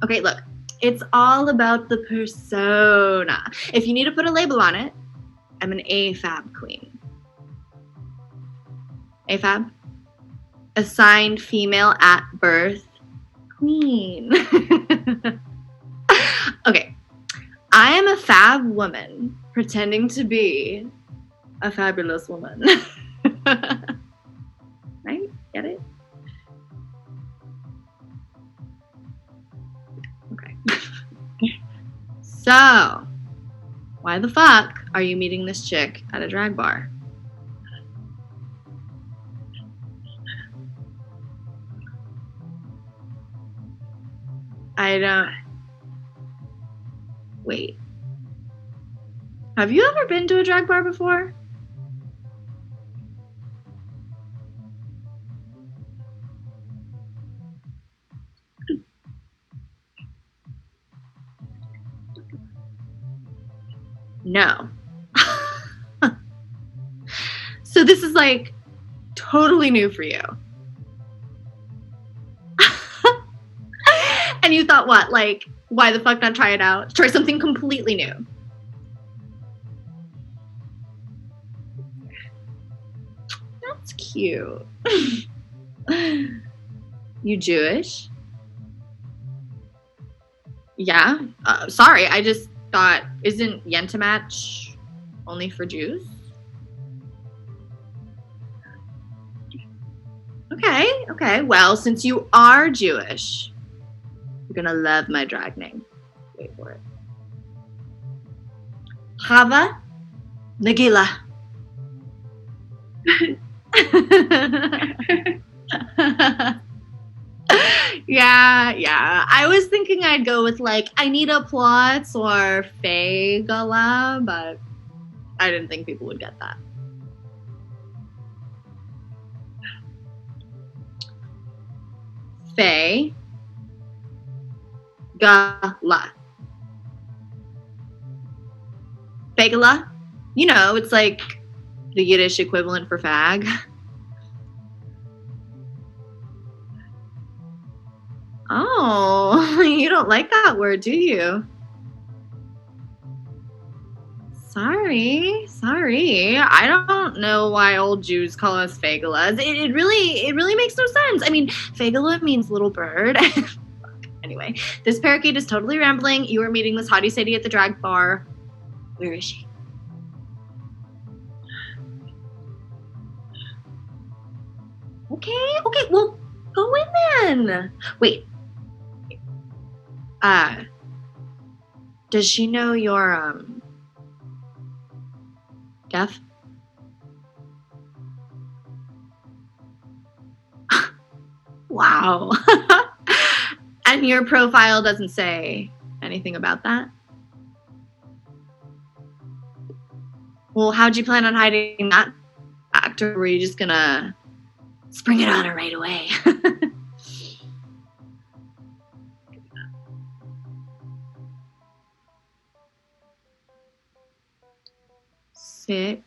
Okay, look, it's all about the persona. If you need to put a label on it, I'm an AFAB queen. AFAB? Assigned female at birth queen. Okay, I am a fab woman pretending to be a fabulous woman. Right? Get it? Okay. So, why the fuck are you meeting this chick at a drag bar? I don't... Wait. Have you ever been to a drag bar before? No. So this is like totally new for you. And you thought what? Like, why the fuck not try it out? Try something completely new. That's cute. You Jewish? Yeah. Sorry, I just thought, isn't Yentamatch only for Jews? Okay. Well, since you are Jewish, you're gonna love my drag name. Wait for it. Hava Nagila. Yeah. I was thinking I'd go with like Anita Plotz or Faye Gala, but I didn't think people would get that. Faye Gala. Faye Gala? You know, it's like the Yiddish equivalent for fag. Oh, you don't like that word, do you? Sorry. I don't know why old Jews call us fagulas. It really makes no sense. I mean, fagula means little bird. Anyway, this parakeet is totally rambling. You are meeting this hottie sadie at the drag bar. Where is she? Okay, well, go in then. Wait. Does she know you're deaf? Wow. And your profile doesn't say anything about that? Well, how'd you plan on hiding that fact, or were you just gonna spring it on her right away? Sick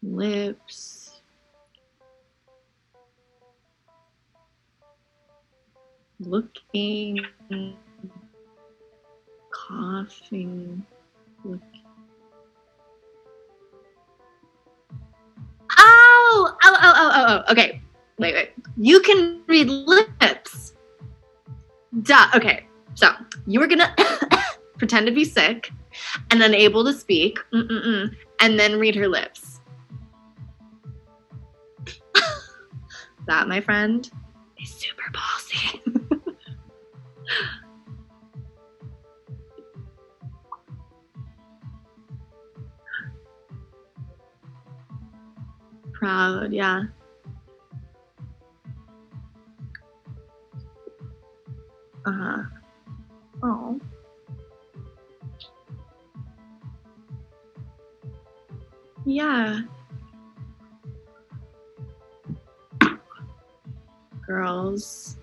lips, looking, coughing, looking. Oh, okay. Wait. You can read lips. Duh. Okay. So you were gonna pretend to be sick and unable to speak, and then read her lips. That, my friend, is super ballsy. Proud, yeah. Oh. Yeah. Girls.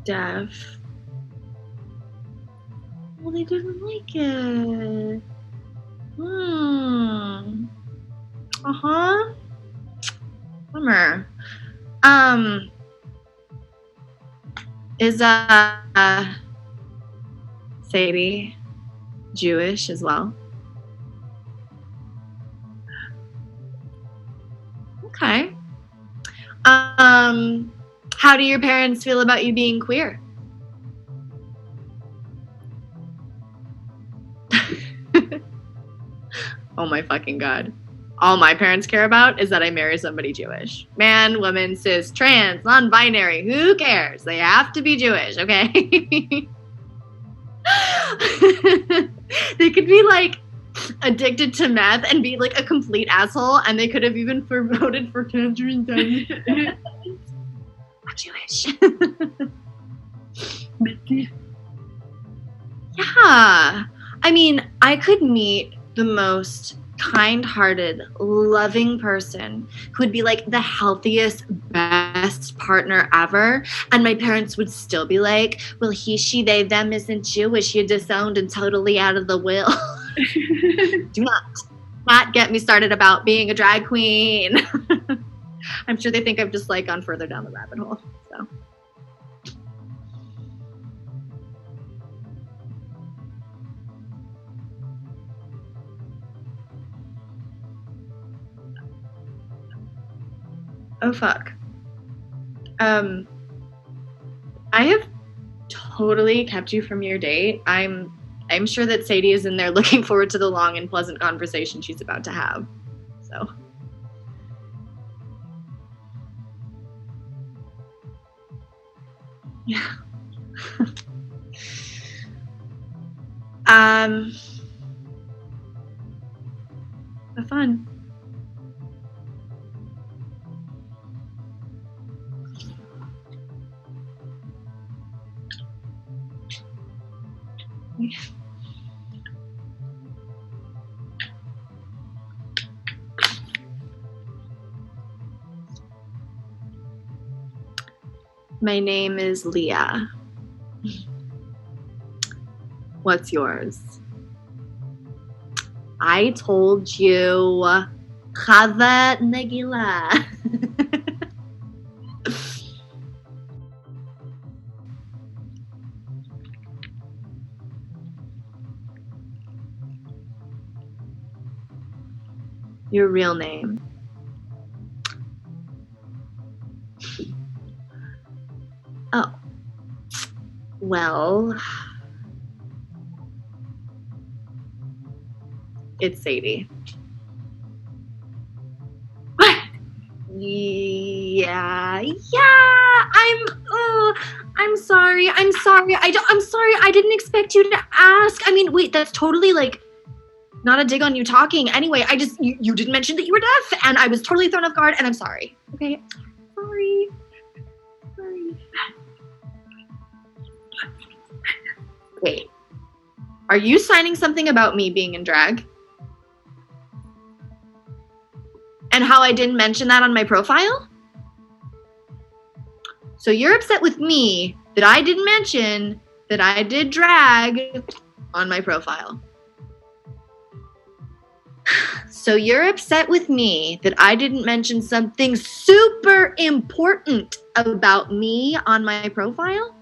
Deaf. Well, they didn't like it. Bummer. Is Sadie Jewish as well? Okay. How do your parents feel about you being queer? Oh my fucking God. All my parents care about is that I marry somebody Jewish. Man, woman, cis, trans, non-binary, who cares? They have to be Jewish, okay? They could be like addicted to meth and be like a complete asshole, and they could have even voted for Tangerine Daddy. Not Jewish. Yeah. I mean, I could meet the most kind-hearted, loving person who would be like the healthiest, best partner ever, and my parents would still be like, well, he, she, they, them isn't Jewish, you're disowned and totally out of the will. Do not get me started about being a drag queen. I'm sure they think I've just like gone further down the rabbit hole. So oh fuck. I have totally kept you from your date. I'm sure that Sadie is in there looking forward to the long and pleasant conversation she's about to have. So yeah. Have fun. My name is Leah. What's yours? I told you. Chava Nagila. Your real name. Oh. Well, it's Sadie. What? Yeah. I'm sorry. I'm sorry. I didn't expect you to ask. I mean, wait, that's totally like Not a dig on you talking. Anyway, you didn't mention that you were deaf, and I was totally thrown off guard, and I'm sorry. Okay, sorry. Wait, are you signing something about me being in drag? And how I didn't mention that on my profile? So you're upset with me that I didn't mention that I did drag on my profile. So you're upset with me that I didn't mention something super important about me on my profile?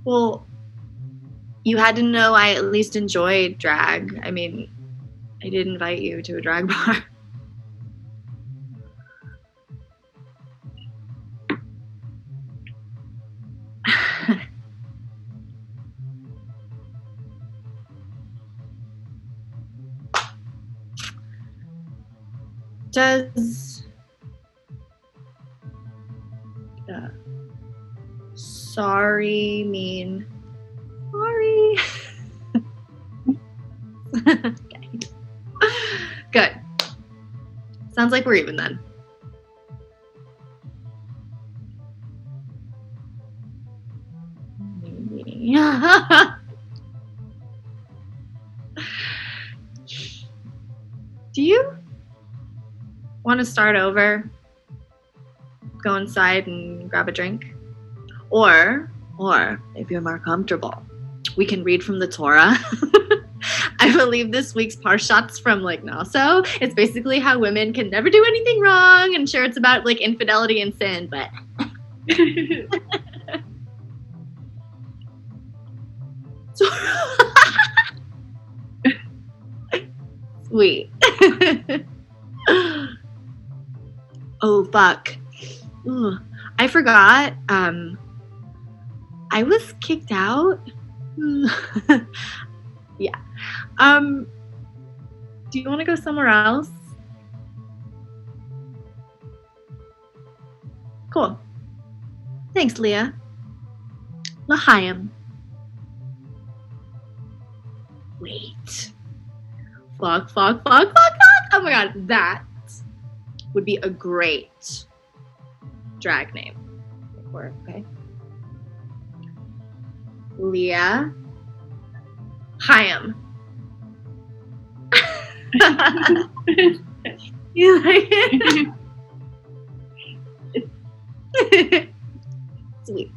Well, you had to know I at least enjoyed drag. I mean, I did invite you to a drag bar. Does sorry mean sorry? Okay. Good. Sounds like we're even then. Maybe. Do you want to start over? Go inside and grab a drink? Or if you're more comfortable, we can read from the Torah. I believe this week's Parshat's from like Naso. It's basically how women can never do anything wrong, and sure, it's about like infidelity and sin, but sweet. Oh fuck. Ooh, I forgot. I was kicked out. Yeah. Do you want to go somewhere else? Cool. Thanks, Leah. L'chaim. Wait. Fuck. Oh my god, that would be a great drag name. Okay. Leah. Chaim. You like it? Sweet.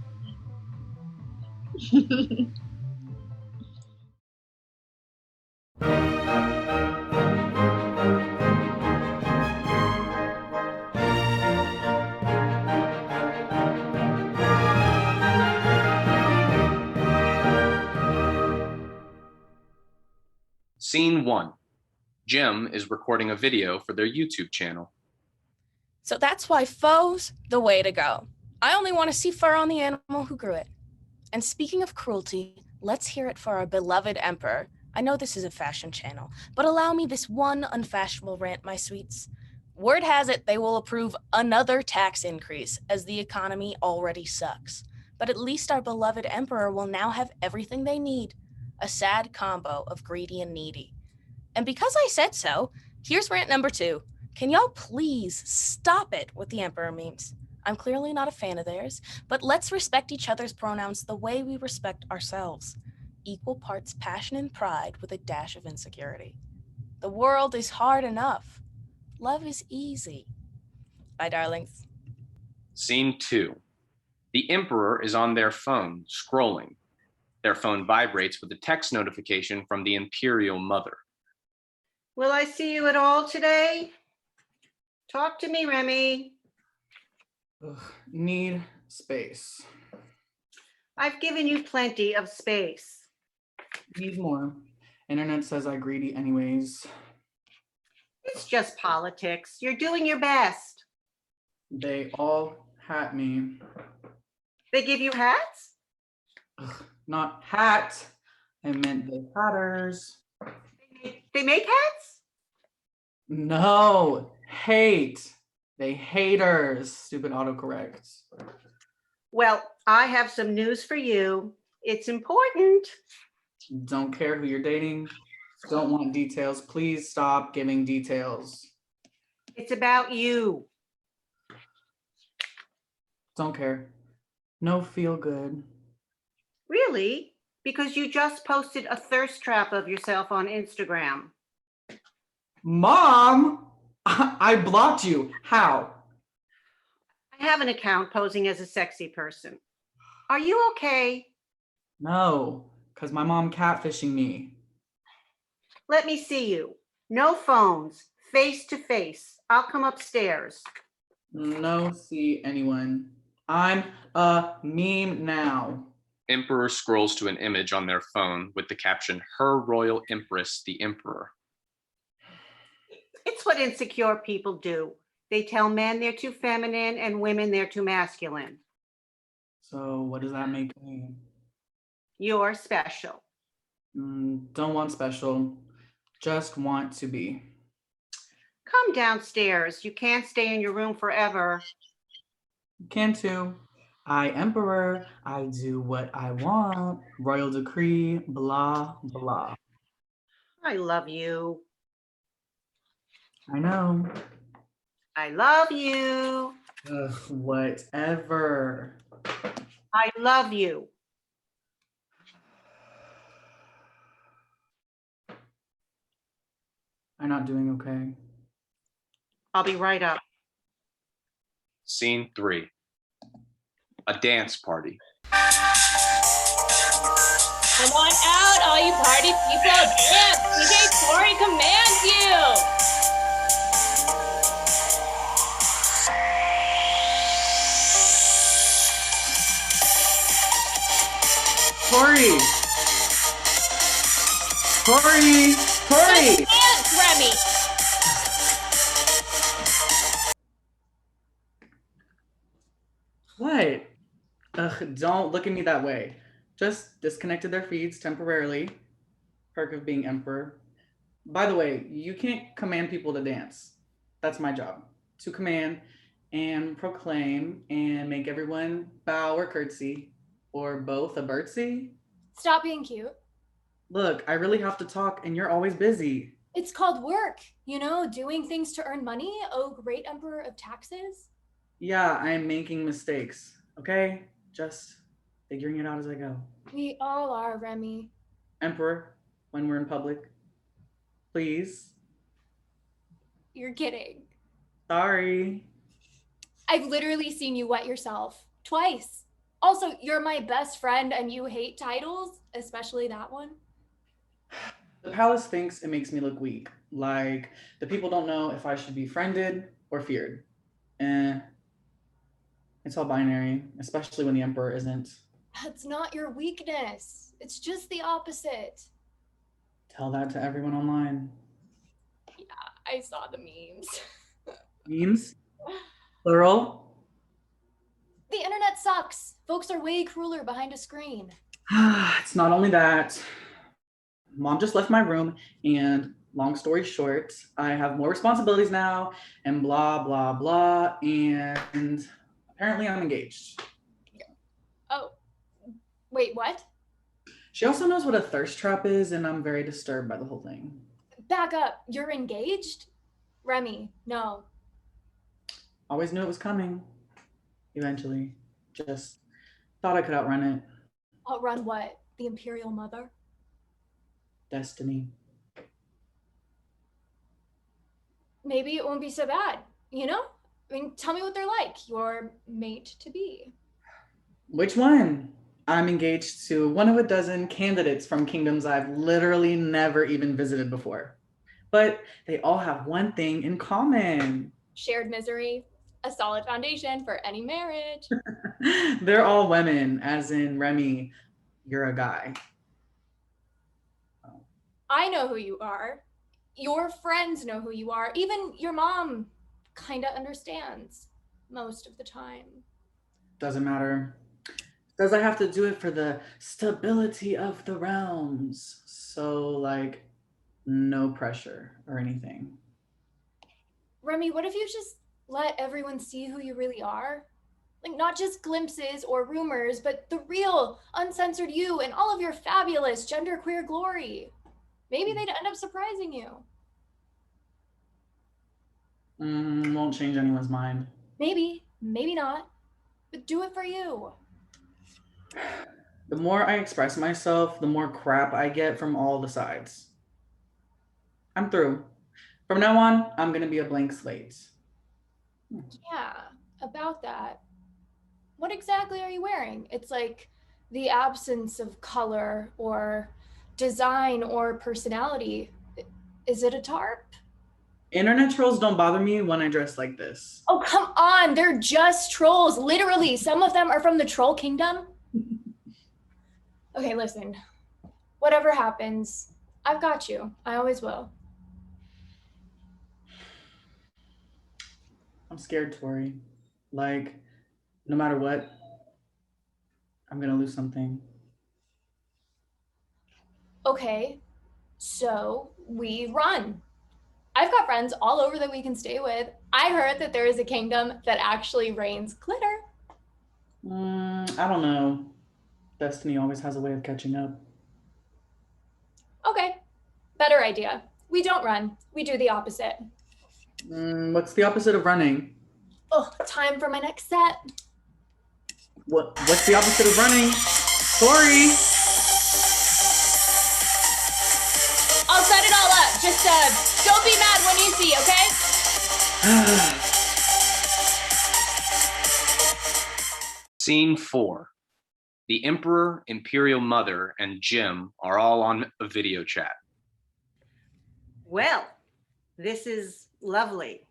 Scene 1. Jim is recording a video for their YouTube channel. So that's why faux's the way to go. I only want to see fur on the animal who grew it. And speaking of cruelty, let's hear it for our beloved emperor. I know this is a fashion channel, but allow me this one unfashionable rant, my sweets. Word has it they will approve another tax increase, as the economy already sucks. But at least our beloved emperor will now have everything they need. A sad combo of greedy and needy. And because I said so, here's rant number 2. Can y'all please stop it with the emperor memes? I'm clearly not a fan of theirs, but let's respect each other's pronouns the way we respect ourselves. Equal parts passion and pride with a dash of insecurity. The world is hard enough. Love is easy. Bye, darlings. Scene 2. The emperor is on their phone, scrolling. Their phone vibrates with a text notification from the imperial mother. Will I see you at all today? Talk to me, Remy. Ugh, need space. I've given you plenty of space. Need more. Internet says I greedy anyways. It's just politics. You're doing your best. They all hat me. They give you hats? Ugh, not hat. I meant the hatters. They make hats? No, hate. They haters. Stupid autocorrect. Well, I have some news for you. It's important. Don't care who you're dating. Don't want details. Please stop giving details. It's about you. Don't care. No feel good. Really? Because you just posted a thirst trap of yourself on Instagram. Mom, I blocked you. How? I have an account posing as a sexy person. Are you okay? No, because my mom catfishing me. Let me see you. No phones, face to face. I'll come upstairs. No see anyone. I'm a meme now. Emperor scrolls to an image on their phone with the caption, Her Royal Empress, the Emperor. It's what insecure people do. They tell men they're too feminine and women they're too masculine. So what does that make me? You're special. Don't want special. Just want to be. Come downstairs. You can't stay in your room forever. Can too. I emperor. I do what I want. Royal decree. Blah blah. I love you. I know. I love you. Ugh, whatever. I love you. I'm not doing okay. I'll be right up. Scene 3. A dance party. Come on out, all you party people. Dance. DJ Tori commands you. Tori! Tori! Tori! Dance, Remy. What? Ugh, don't look at me that way. Just disconnected their feeds temporarily. Perk of being emperor. By the way, you can't command people to dance. That's my job. To command and proclaim and make everyone bow or curtsy. Or both a birdsie. Stop being cute. Look, I really have to talk and you're always busy. It's called work, you know, doing things to earn money. Oh, great emperor of taxes. Yeah, I'm making mistakes, okay? Just figuring it out as I go. We all are, Remy. Emperor, when we're in public, please. You're kidding. Sorry. I've literally seen you wet yourself twice. Also, you're my best friend and you hate titles, especially that one. The palace thinks it makes me look weak. Like, the people don't know if I should be friended or feared. It's all binary, especially when the emperor isn't. That's not your weakness. It's just the opposite. Tell that to everyone online. Yeah, I saw the memes. Memes? Plural? The internet sucks. Folks are way crueler behind a screen. It's not only that. Mom just left my room and long story short, I have more responsibilities now and blah, blah, blah. And apparently I'm engaged. Oh, wait, what? She also knows what a thirst trap is and I'm very disturbed by the whole thing. Back up. You're engaged? Remy, no. Always knew it was coming. Eventually. Just thought I could outrun it. Outrun what? The Imperial Mother? Destiny. Maybe it won't be so bad, you know? I mean, tell me what they're like, your mate to be. Which one? I'm engaged to one of a dozen candidates from kingdoms I've literally never even visited before. But they all have one thing in common. Shared misery, a solid foundation for any marriage. They're all women, as in Remy, you're a guy. I know who you are. Your friends know who you are. Even your mom kind of understands most of the time. Doesn't matter. Does I have to do it for the stability of the realms? So like, no pressure or anything. Remy, what if you just let everyone see who you really are? Like, not just glimpses or rumors, but the real, uncensored you and all of your fabulous genderqueer glory. Maybe they'd end up surprising you. Won't change anyone's mind. Maybe, maybe not, but do it for you. The more I express myself, the more crap I get from all the sides. I'm through. From now on, I'm gonna be a blank slate. Yeah, about that. What exactly are you wearing? It's like the absence of color or design or personality. Is it a tarp? Internet trolls don't bother me when I dress like this. Oh, come on. They're just trolls. Literally, some of them are from the troll kingdom. Okay, listen. Whatever happens, I've got you. I always will. I'm scared, Tori. Like, no matter what, I'm gonna lose something. Okay, so we run. I've got friends all over that we can stay with. I heard that there is a kingdom that actually rains glitter. I don't know. Destiny always has a way of catching up. Okay, better idea. We don't run. We do the opposite. What's the opposite of running? Oh, time for my next set. What's the opposite of running? Tori! I'll set it all up. Just don't be mad when you see, okay? Scene 4. The Emperor, Imperial Mother, and Jim are all on a video chat. Well, this is lovely.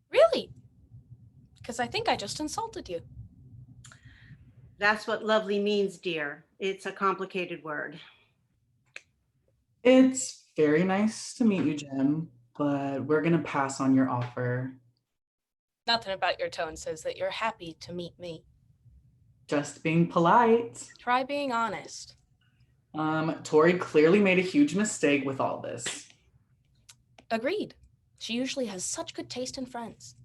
Really? Because I think I just insulted you. That's what lovely means, dear. It's a complicated word. It's very nice to meet you, Jim, but we're gonna pass on your offer. Nothing about your tone says that you're happy to meet me. Just being polite. Try being honest. Tori clearly made a huge mistake with all this. Agreed. She usually has such good taste in friends.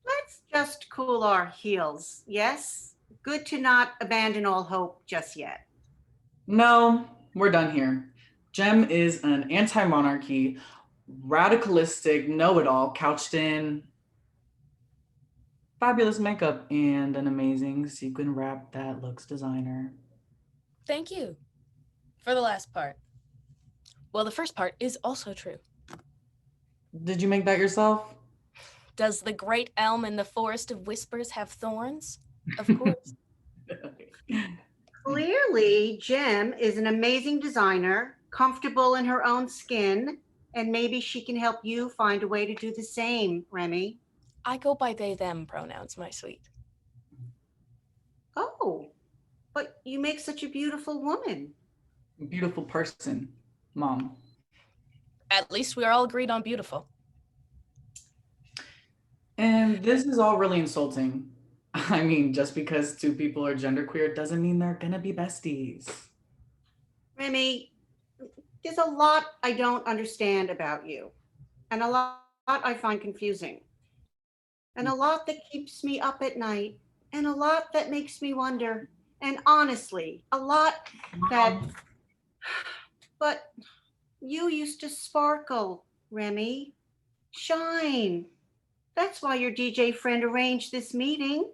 Let's just cool our heels, yes? Good to not abandon all hope just yet. No, we're done here. Jem is an anti-monarchy, radicalistic know-it-all couched in fabulous makeup and an amazing sequin wrap that looks designer. Thank you for the last part. Well, the first part is also true. Did you make that yourself? Does the great elm in the forest of whispers have thorns? Of course. Clearly, Jem is an amazing designer, comfortable in her own skin, and maybe she can help you find a way to do the same, Remy. I go by they, them pronouns, my sweet. Oh, but you make such a beautiful woman. Beautiful person, Mom. At least we are all agreed on beautiful. And this is all really insulting. I mean, just because two people are genderqueer doesn't mean they're gonna be besties. Remy, there's a lot I don't understand about you, and a lot I find confusing, and a lot that keeps me up at night, and a lot that makes me wonder, and honestly, a lot that, but you used to sparkle, Remy. Shine. That's why your DJ friend arranged this meeting.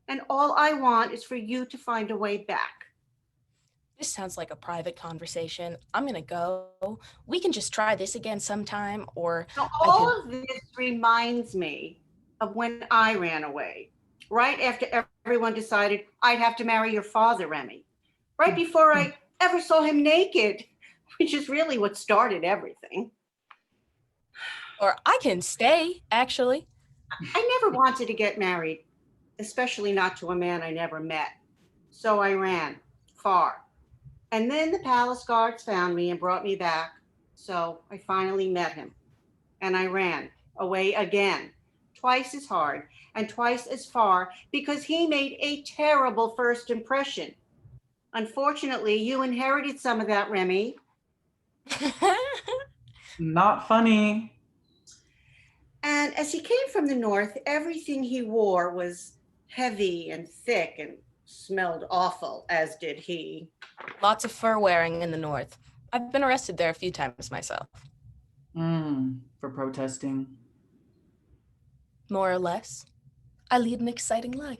And all I want is for you to find a way back. This sounds like a private conversation. I'm gonna go. We can just try this again sometime, or Now, all of this reminds me of when I ran away, right after everyone decided I'd have to marry your father, Remy. Right before I ever saw him naked, which is really what started everything. Or I can stay, actually. I never wanted to get married, especially not to a man I never met. So I ran far. And then the palace guards found me and brought me back. So I finally met him. And I ran away again, twice as hard and twice as far because he made a terrible first impression. Unfortunately, you inherited some of that, Remy. Not funny. And as he came from the north, everything he wore was heavy and thick and smelled awful, as did he. Lots of fur wearing in the north. I've been arrested there a few times myself. For protesting. More or less. I lead an exciting life.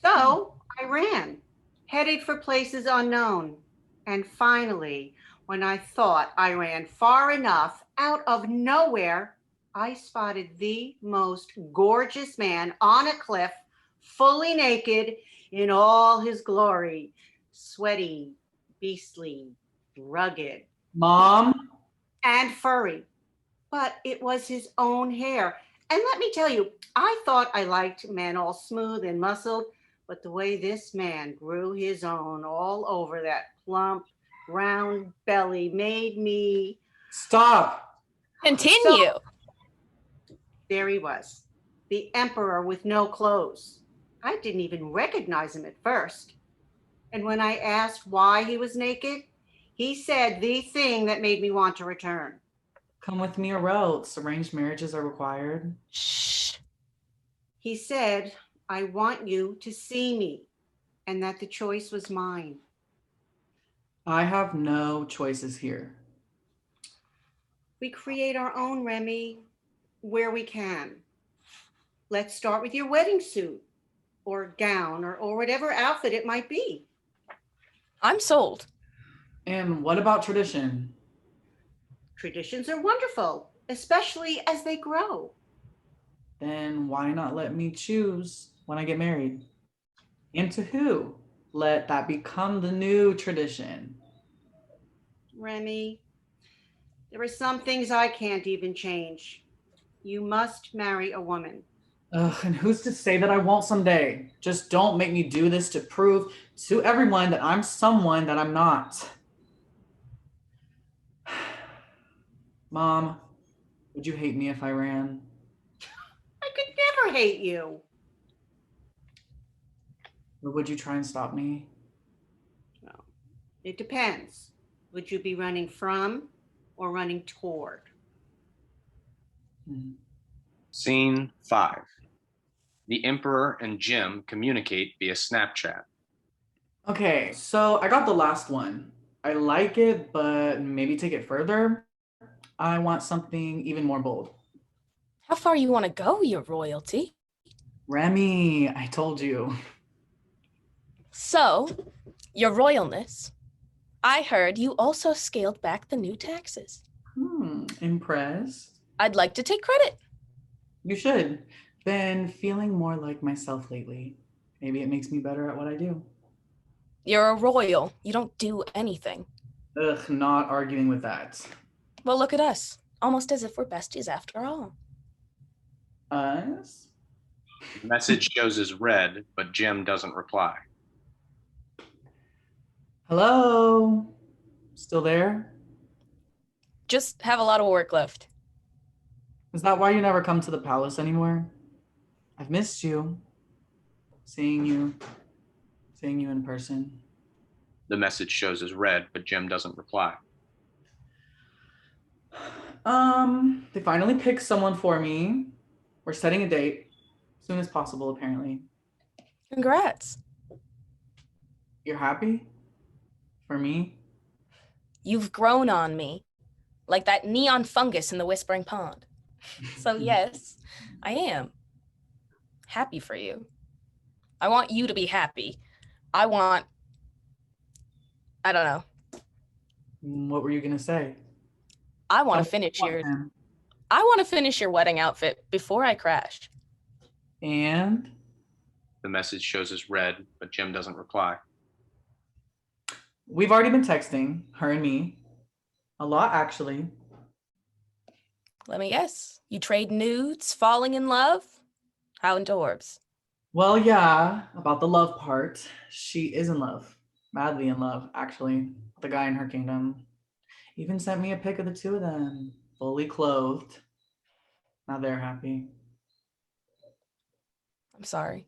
So I ran, headed for places unknown. And finally, when I thought I ran far enough, out of nowhere, I spotted the most gorgeous man on a cliff, fully naked in all his glory, sweaty, beastly, rugged, Mom? and furry. But it was his own hair. And let me tell you, I thought I liked men all smooth and muscled, but the way this man grew his own all over that plump, round belly made me. Stop. Continue. So, there he was, the emperor with no clothes. I didn't even recognize him at first. And when I asked why he was naked, he said the thing that made me want to return. Come with me or else. Arranged marriages are required. Shh. He said, I want you to see me, and that the choice was mine. I have no choices here. We create our own, Remy, where we can. Let's start with your wedding suit or gown or whatever outfit it might be. I'm sold. And what about tradition? Traditions are wonderful, especially as they grow. Then why not let me choose when I get married? And to who? Let that become the new tradition. Remy, there are some things I can't even change. You must marry a woman. Ugh, and who's to say that I won't someday? Just don't make me do this to prove to everyone that I'm someone that I'm not. Mom, would you hate me if I ran? I could never hate you. Or would you try and stop me? Well, it depends. Would you be running from or running toward? Scene 5. The Emperor and Jim communicate via Snapchat. Okay, so I got the last one. I like it, but maybe take it further. I want something even more bold. How far you want to go, your royalty? Remy, I told you. So, your royalness, I heard you also scaled back the new taxes. Impressed? I'd like to take credit. You should. Been feeling more like myself lately. Maybe it makes me better at what I do. You're a royal. You don't do anything. Ugh, not arguing with that. Well, look at us. Almost as if we're besties after all. Us? The message shows as read, but Jim doesn't reply. Hello? Still there? Just have a lot of work left. Is that why you never come to the palace anymore? I've missed you. Seeing you in person. The message shows as read, but Jim doesn't reply. They finally picked someone for me. We're setting a date as soon as possible, apparently. Congrats. You're happy? For me? You've grown on me, like that neon fungus in the Whispering Pond. So yes, I am happy for you. I want you to be happy. I don't know. What were you gonna say? I want to finish your wedding outfit before I crash. And? The message shows as read, but Jim doesn't reply. We've already been texting, her and me. A lot, actually. Let me guess. You trade nudes, falling in love? How into orbs? Well, yeah, about the love part. She is in love. Madly in love, actually. The guy in her kingdom. Even sent me a pic of the two of them, fully clothed. Now they're happy. I'm sorry.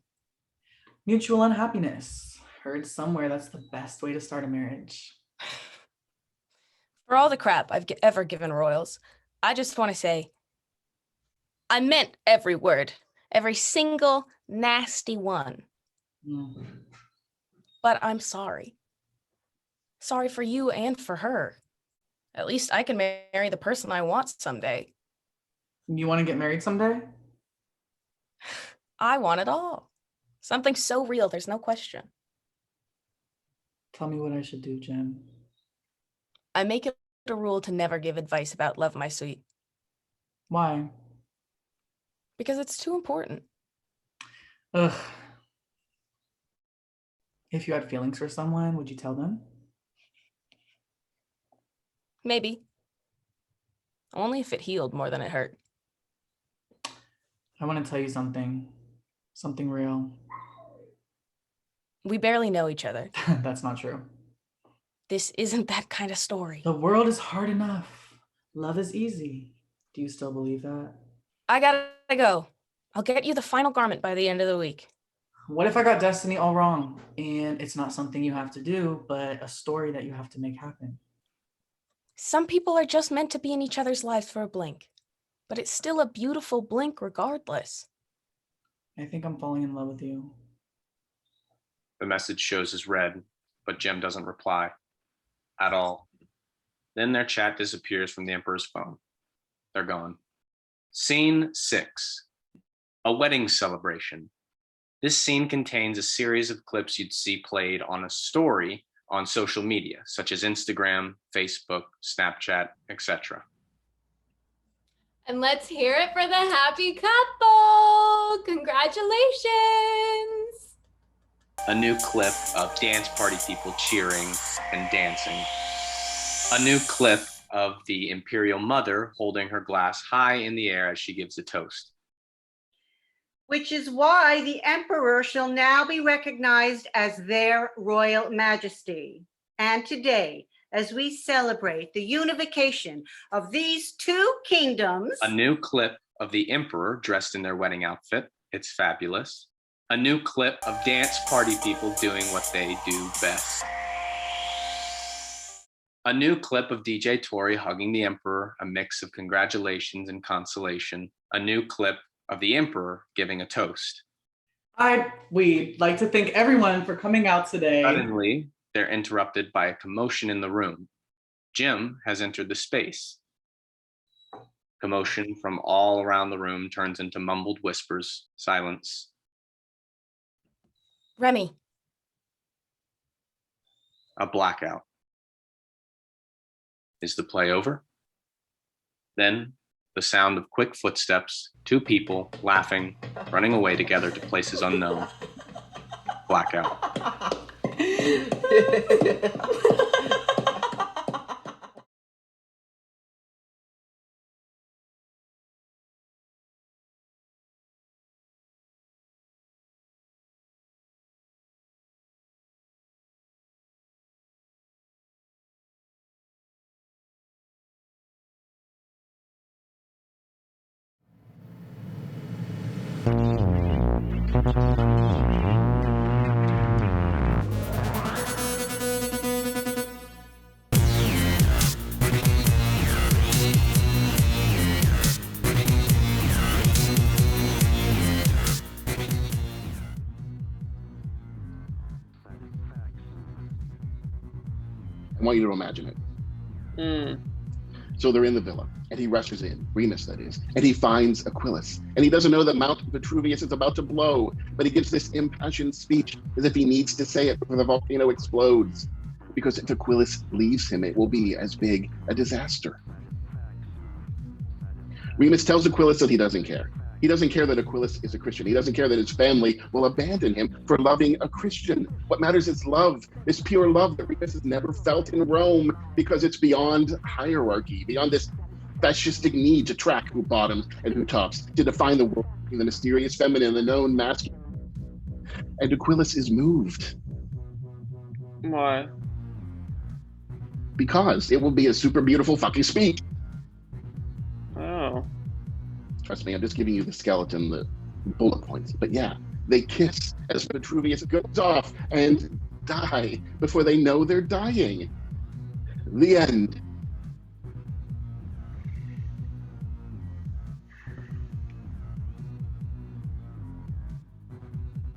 Mutual unhappiness. Heard somewhere that's the best way to start a marriage. For all the crap I've ever given royals, I just want to say, I meant every word, every single nasty one. But I'm sorry. Sorry for you and for her. At least I can marry the person I want someday. You want to get married someday? I want it all. Something so real, there's no question. Tell me what I should do, Jen. I make it a rule to never give advice about love, my sweet. Why? Because it's too important. Ugh. If you had feelings for someone, would you tell them? Maybe. Only if it healed more than it hurt. I want to tell you something. Something real. We barely know each other. That's not true. This isn't that kind of story. The world is hard enough. Love is easy. Do you still believe that? I gotta go. I'll get you the final garment by the end of the week. What if I got destiny all wrong and it's not something you have to do, but a story that you have to make happen? Some people are just meant to be in each other's lives for a blink, but it's still a beautiful blink regardless. I think I'm falling in love with you. The message shows as read, but Jem doesn't reply at all. Then their chat disappears from the Emperor's phone. They're gone. Scene 6, a wedding celebration. This scene contains a series of clips you'd see played on a story on social media, such as Instagram, Facebook, Snapchat, etc. And let's hear it for the happy couple. Congratulations. A new clip of dance party people cheering and dancing. A new clip of the Imperial Mother holding her glass high in the air as she gives a toast. Which is why the Emperor shall now be recognized as their Royal Majesty. And today, as we celebrate the unification of these two kingdoms. A new clip of the Emperor dressed in their wedding outfit. It's fabulous. A new clip of dance party people doing what they do best. A new clip of DJ Tori hugging the Emperor, a mix of congratulations and consolation. A new clip of the Emperor giving a toast. We'd like to thank everyone for coming out today. Suddenly, they're interrupted by a commotion in the room. Jim has entered the space. Commotion from all around the room turns into mumbled whispers, silence. Remy. A blackout. Is the play over? Then the sound of quick footsteps, two people laughing, running away together to places unknown. Blackout. I want you to imagine it. So they're in the villa, and he rushes in, Remus that is, and he finds Aquilus. And he doesn't know that Mount Vitruvius is about to blow, but he gives this impassioned speech as if he needs to say it before the volcano explodes. Because if Aquilus leaves him, it will be as big a disaster. Remus tells Aquilus that he doesn't care. He doesn't care that Aquilus is a Christian. He doesn't care that his family will abandon him for loving a Christian. What matters is love, this pure love that Remus has never felt in Rome, because it's beyond hierarchy, beyond this fascistic need to track who bottoms and who tops, to define the world, the mysterious feminine, the known masculine. And Aquilus is moved. Why? Because it will be a super beautiful fucking speech. Oh. Trust me, I'm just giving you the skeleton, the bullet points. But yeah, They kiss as Vitruvius goes off and die before they know they're dying. The end.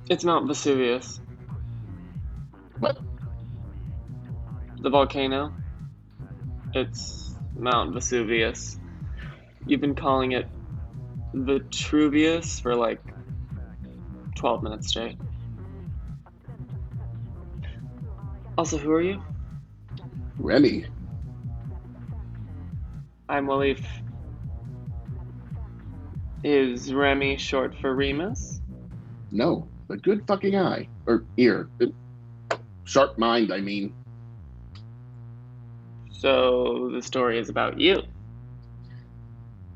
It's Mount Vesuvius. What? The volcano. It's Mount Vesuvius. You've been calling it Vitruvius for like 12 minutes straight. Also, who are you? Remy. I'm Walif. Is Remy short for Remus? No, but good fucking eye. Or ear. Sharp mind, I mean. So the story is about you.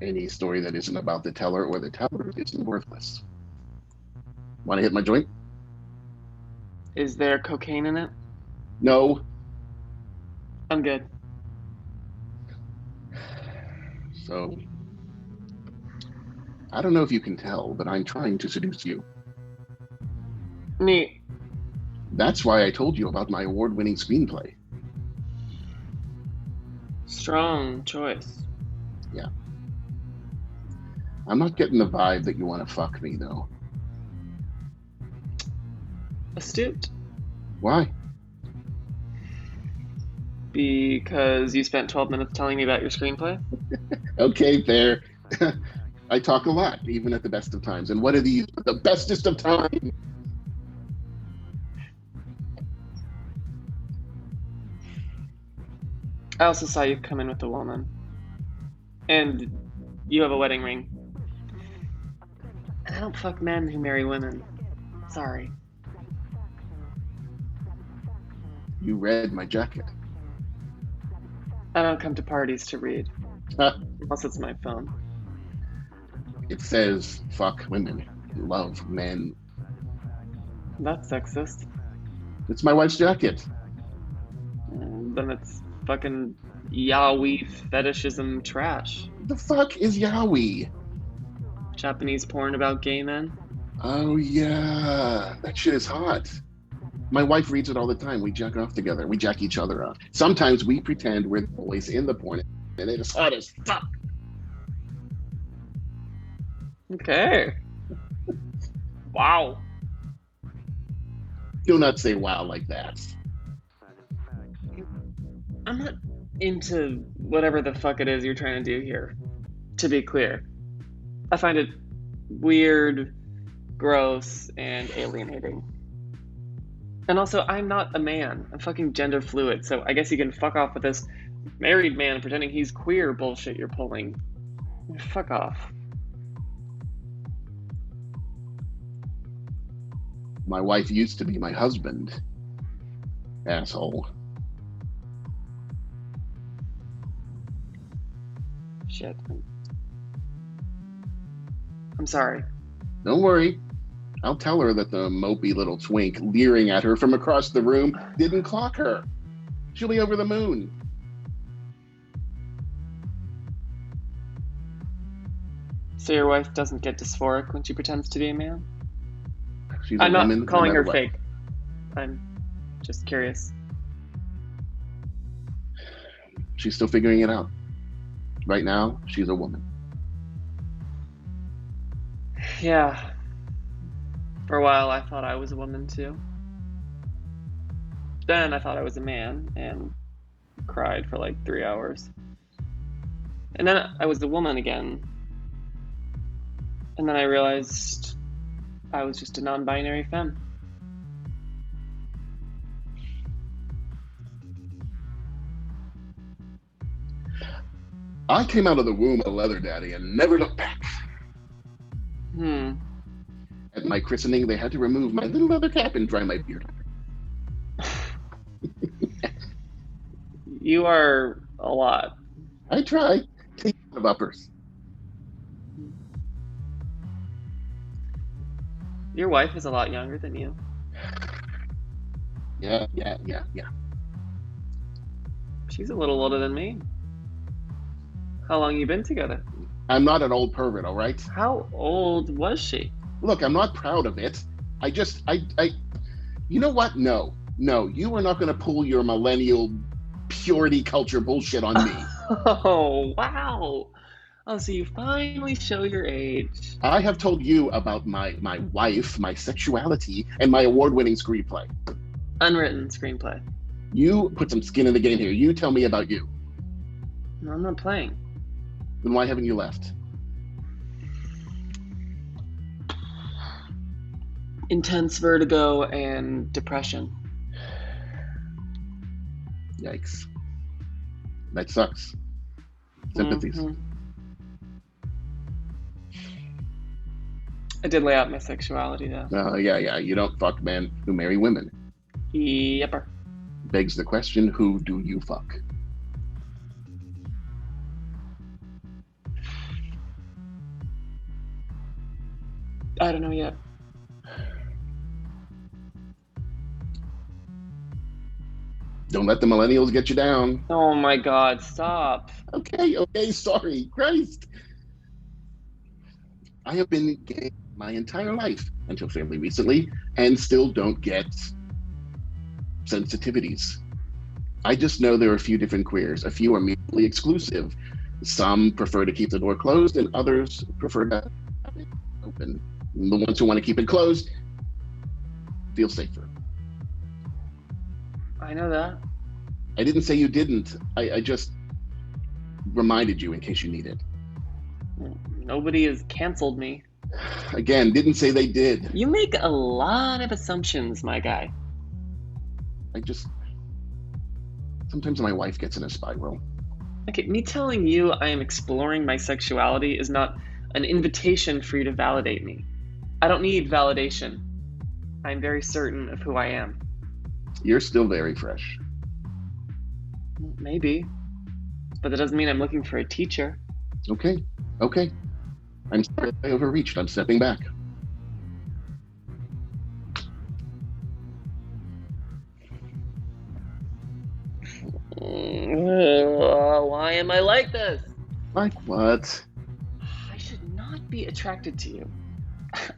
Any story that isn't about the teller or the teller isn't worthless. Want to hit my joint? Is there cocaine in it? No. I'm good. So, I don't know if you can tell, but I'm trying to seduce you. Neat. That's why I told you about my award-winning screenplay. Strong choice. Yeah. I'm not getting the vibe that you want to fuck me, though. Astute. Why? Because you spent 12 minutes telling me about your screenplay? Okay, fair. I talk a lot, even at the best of times. And what are these? The bestest of times? I also saw you come in with a woman. And you have a wedding ring. And I don't fuck men who marry women. Sorry. You read my jacket. I don't come to parties to read. Unless it's my phone. It says, fuck women, love men. That's sexist. It's my wife's jacket. Then it's fucking yaoi fetishism trash. The fuck is yaoi? Japanese porn about gay men? Oh yeah, that shit is hot. My wife reads it all the time. We jack off together. We jack each other off. Sometimes we pretend we're the boys in the porn, and it is hot as fuck. Okay. Wow. Do not say wow like that. I'm not into whatever the fuck it is you're trying to do here. To be clear, I find it weird, gross, and alienating. And also, I'm not a man. I'm fucking gender fluid, so I guess you can fuck off with this married man pretending he's queer bullshit you're pulling. Fuck off. My wife used to be my husband. Asshole. Shit. I'm sorry. Don't worry. I'll tell her that the mopey little twink leering at her from across the room didn't clock her. She'll be over the moon. So your wife doesn't get dysphoric when she pretends to be a man? She's I'm a woman, not calling no her matter what. fake. I'm just curious. She's still figuring it out. Right now, she's a woman. Yeah. For a while, I thought I was a woman too. Then I thought I was a man and cried for like 3 hours. And then I was a woman again. And then I realized I was just a non-binary femme. I came out of the womb a leather daddy and never looked back. At my christening, they had to remove my little leather cap and dry my beard. You are a lot. I try. Take of uppers. Your wife is a lot younger than you. Yeah. She's a little older than me. How long you been together? I'm not an old pervert, all right? How old was she? Look, I'm not proud of it. You know what? No, you are not going to pull your millennial purity culture bullshit on me. Oh, wow. Oh, so you finally show your age. I have told you about my wife, my sexuality, and my award-winning screenplay. Unwritten screenplay. You put some skin in the game here. You tell me about you. No, I'm not playing. Then why haven't you left? Intense vertigo and depression. Yikes. That sucks. Sympathies. Mhm. I did lay out my sexuality though. Yeah. You don't fuck men who marry women. Yepper. Begs the question, who do you fuck? I don't know yet. Don't let the millennials get you down. Oh my God, stop. Okay, sorry. Christ. I have been gay my entire life until fairly recently and still don't get sensitivities. I just know there are a few different queers. A few are mutually exclusive. Some prefer to keep the door closed and others prefer to have it open. And the ones who want to keep it closed feel safer. I know that. I didn't say you didn't. I just reminded you in case you need it. Nobody has canceled me. Again, didn't say they did. You make a lot of assumptions, my guy. Sometimes my wife gets in a spiral. Okay, me telling you I am exploring my sexuality is not an invitation for you to validate me. I don't need validation. I'm very certain of who I am. You're still very fresh. Maybe, but that doesn't mean I'm looking for a teacher. Okay. I'm sorry I overreached. I'm stepping back. Why am I like this? Like what? I should not be attracted to you.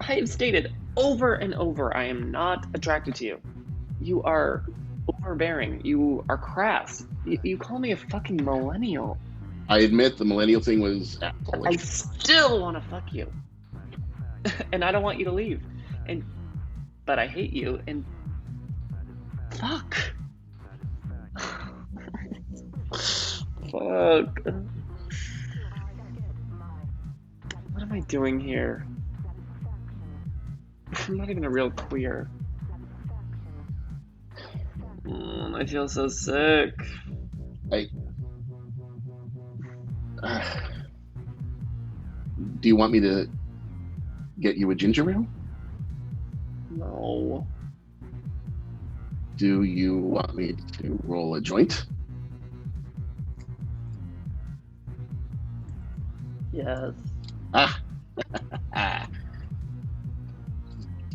I have stated over and over I am not attracted to you. You are overbearing. You are crass. You call me a fucking millennial. I admit the millennial thing was I assholeish. still want to fuck you. And I don't want you to leave. But I hate you and fuck. Fuck. What am I doing here? I'm not even a real queer. I feel so sick. Do you want me to get you a ginger ale? No. Do you want me to roll a joint? Yes.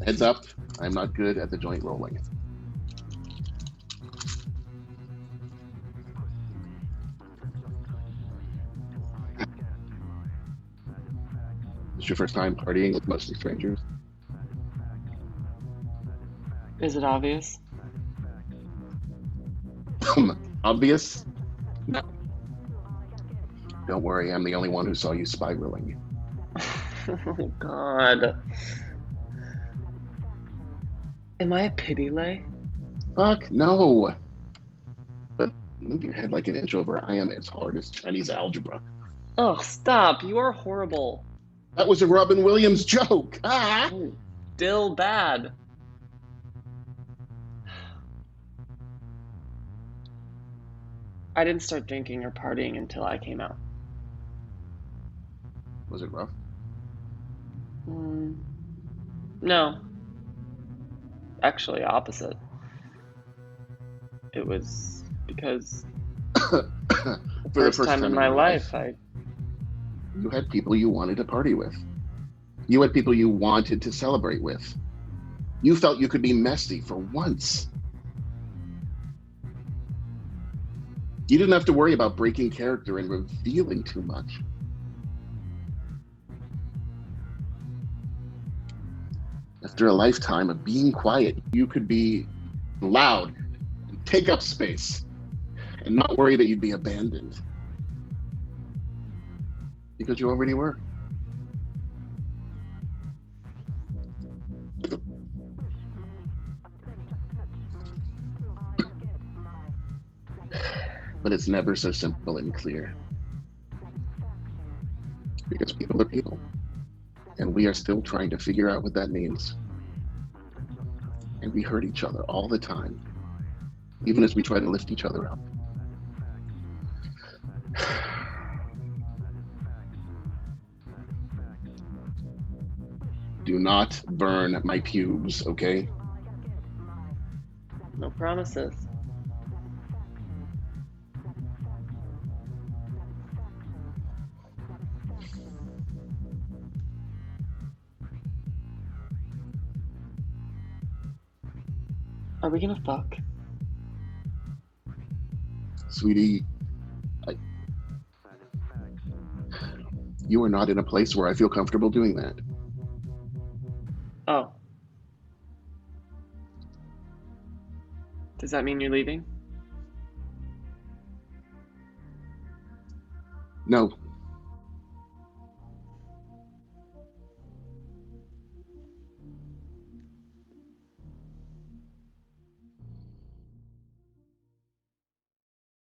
Heads up, I'm not good at the joint rolling. It's your first time partying with mostly strangers? Is it obvious? Obvious? No. Don't worry, I'm the only one who saw you spiraling. Oh God. Am I a pity lay? Fuck no. But move your head like an inch over. I am as hard as Chinese algebra. Oh, stop. You are horrible. That was a Robin Williams joke. Ah! Still bad. I didn't start drinking or partying until I came out. Was it rough? No. Actually, opposite. It was because For the first time in my life, you had people you wanted to party with. You had people you wanted to celebrate with. You felt you could be messy for once. You didn't have to worry about breaking character and revealing too much. After a lifetime of being quiet, you could be loud, and take up space, and not worry that you'd be abandoned. Because you already were. But it's never so simple and clear. Because people are people. And we are still trying to figure out what that means. And we hurt each other all the time, even as we try to lift each other up. Do not burn my pubes, okay? No promises. Are we gonna fuck? Sweetie, you are not in a place where I feel comfortable doing that. Oh. Does that mean you're leaving? No,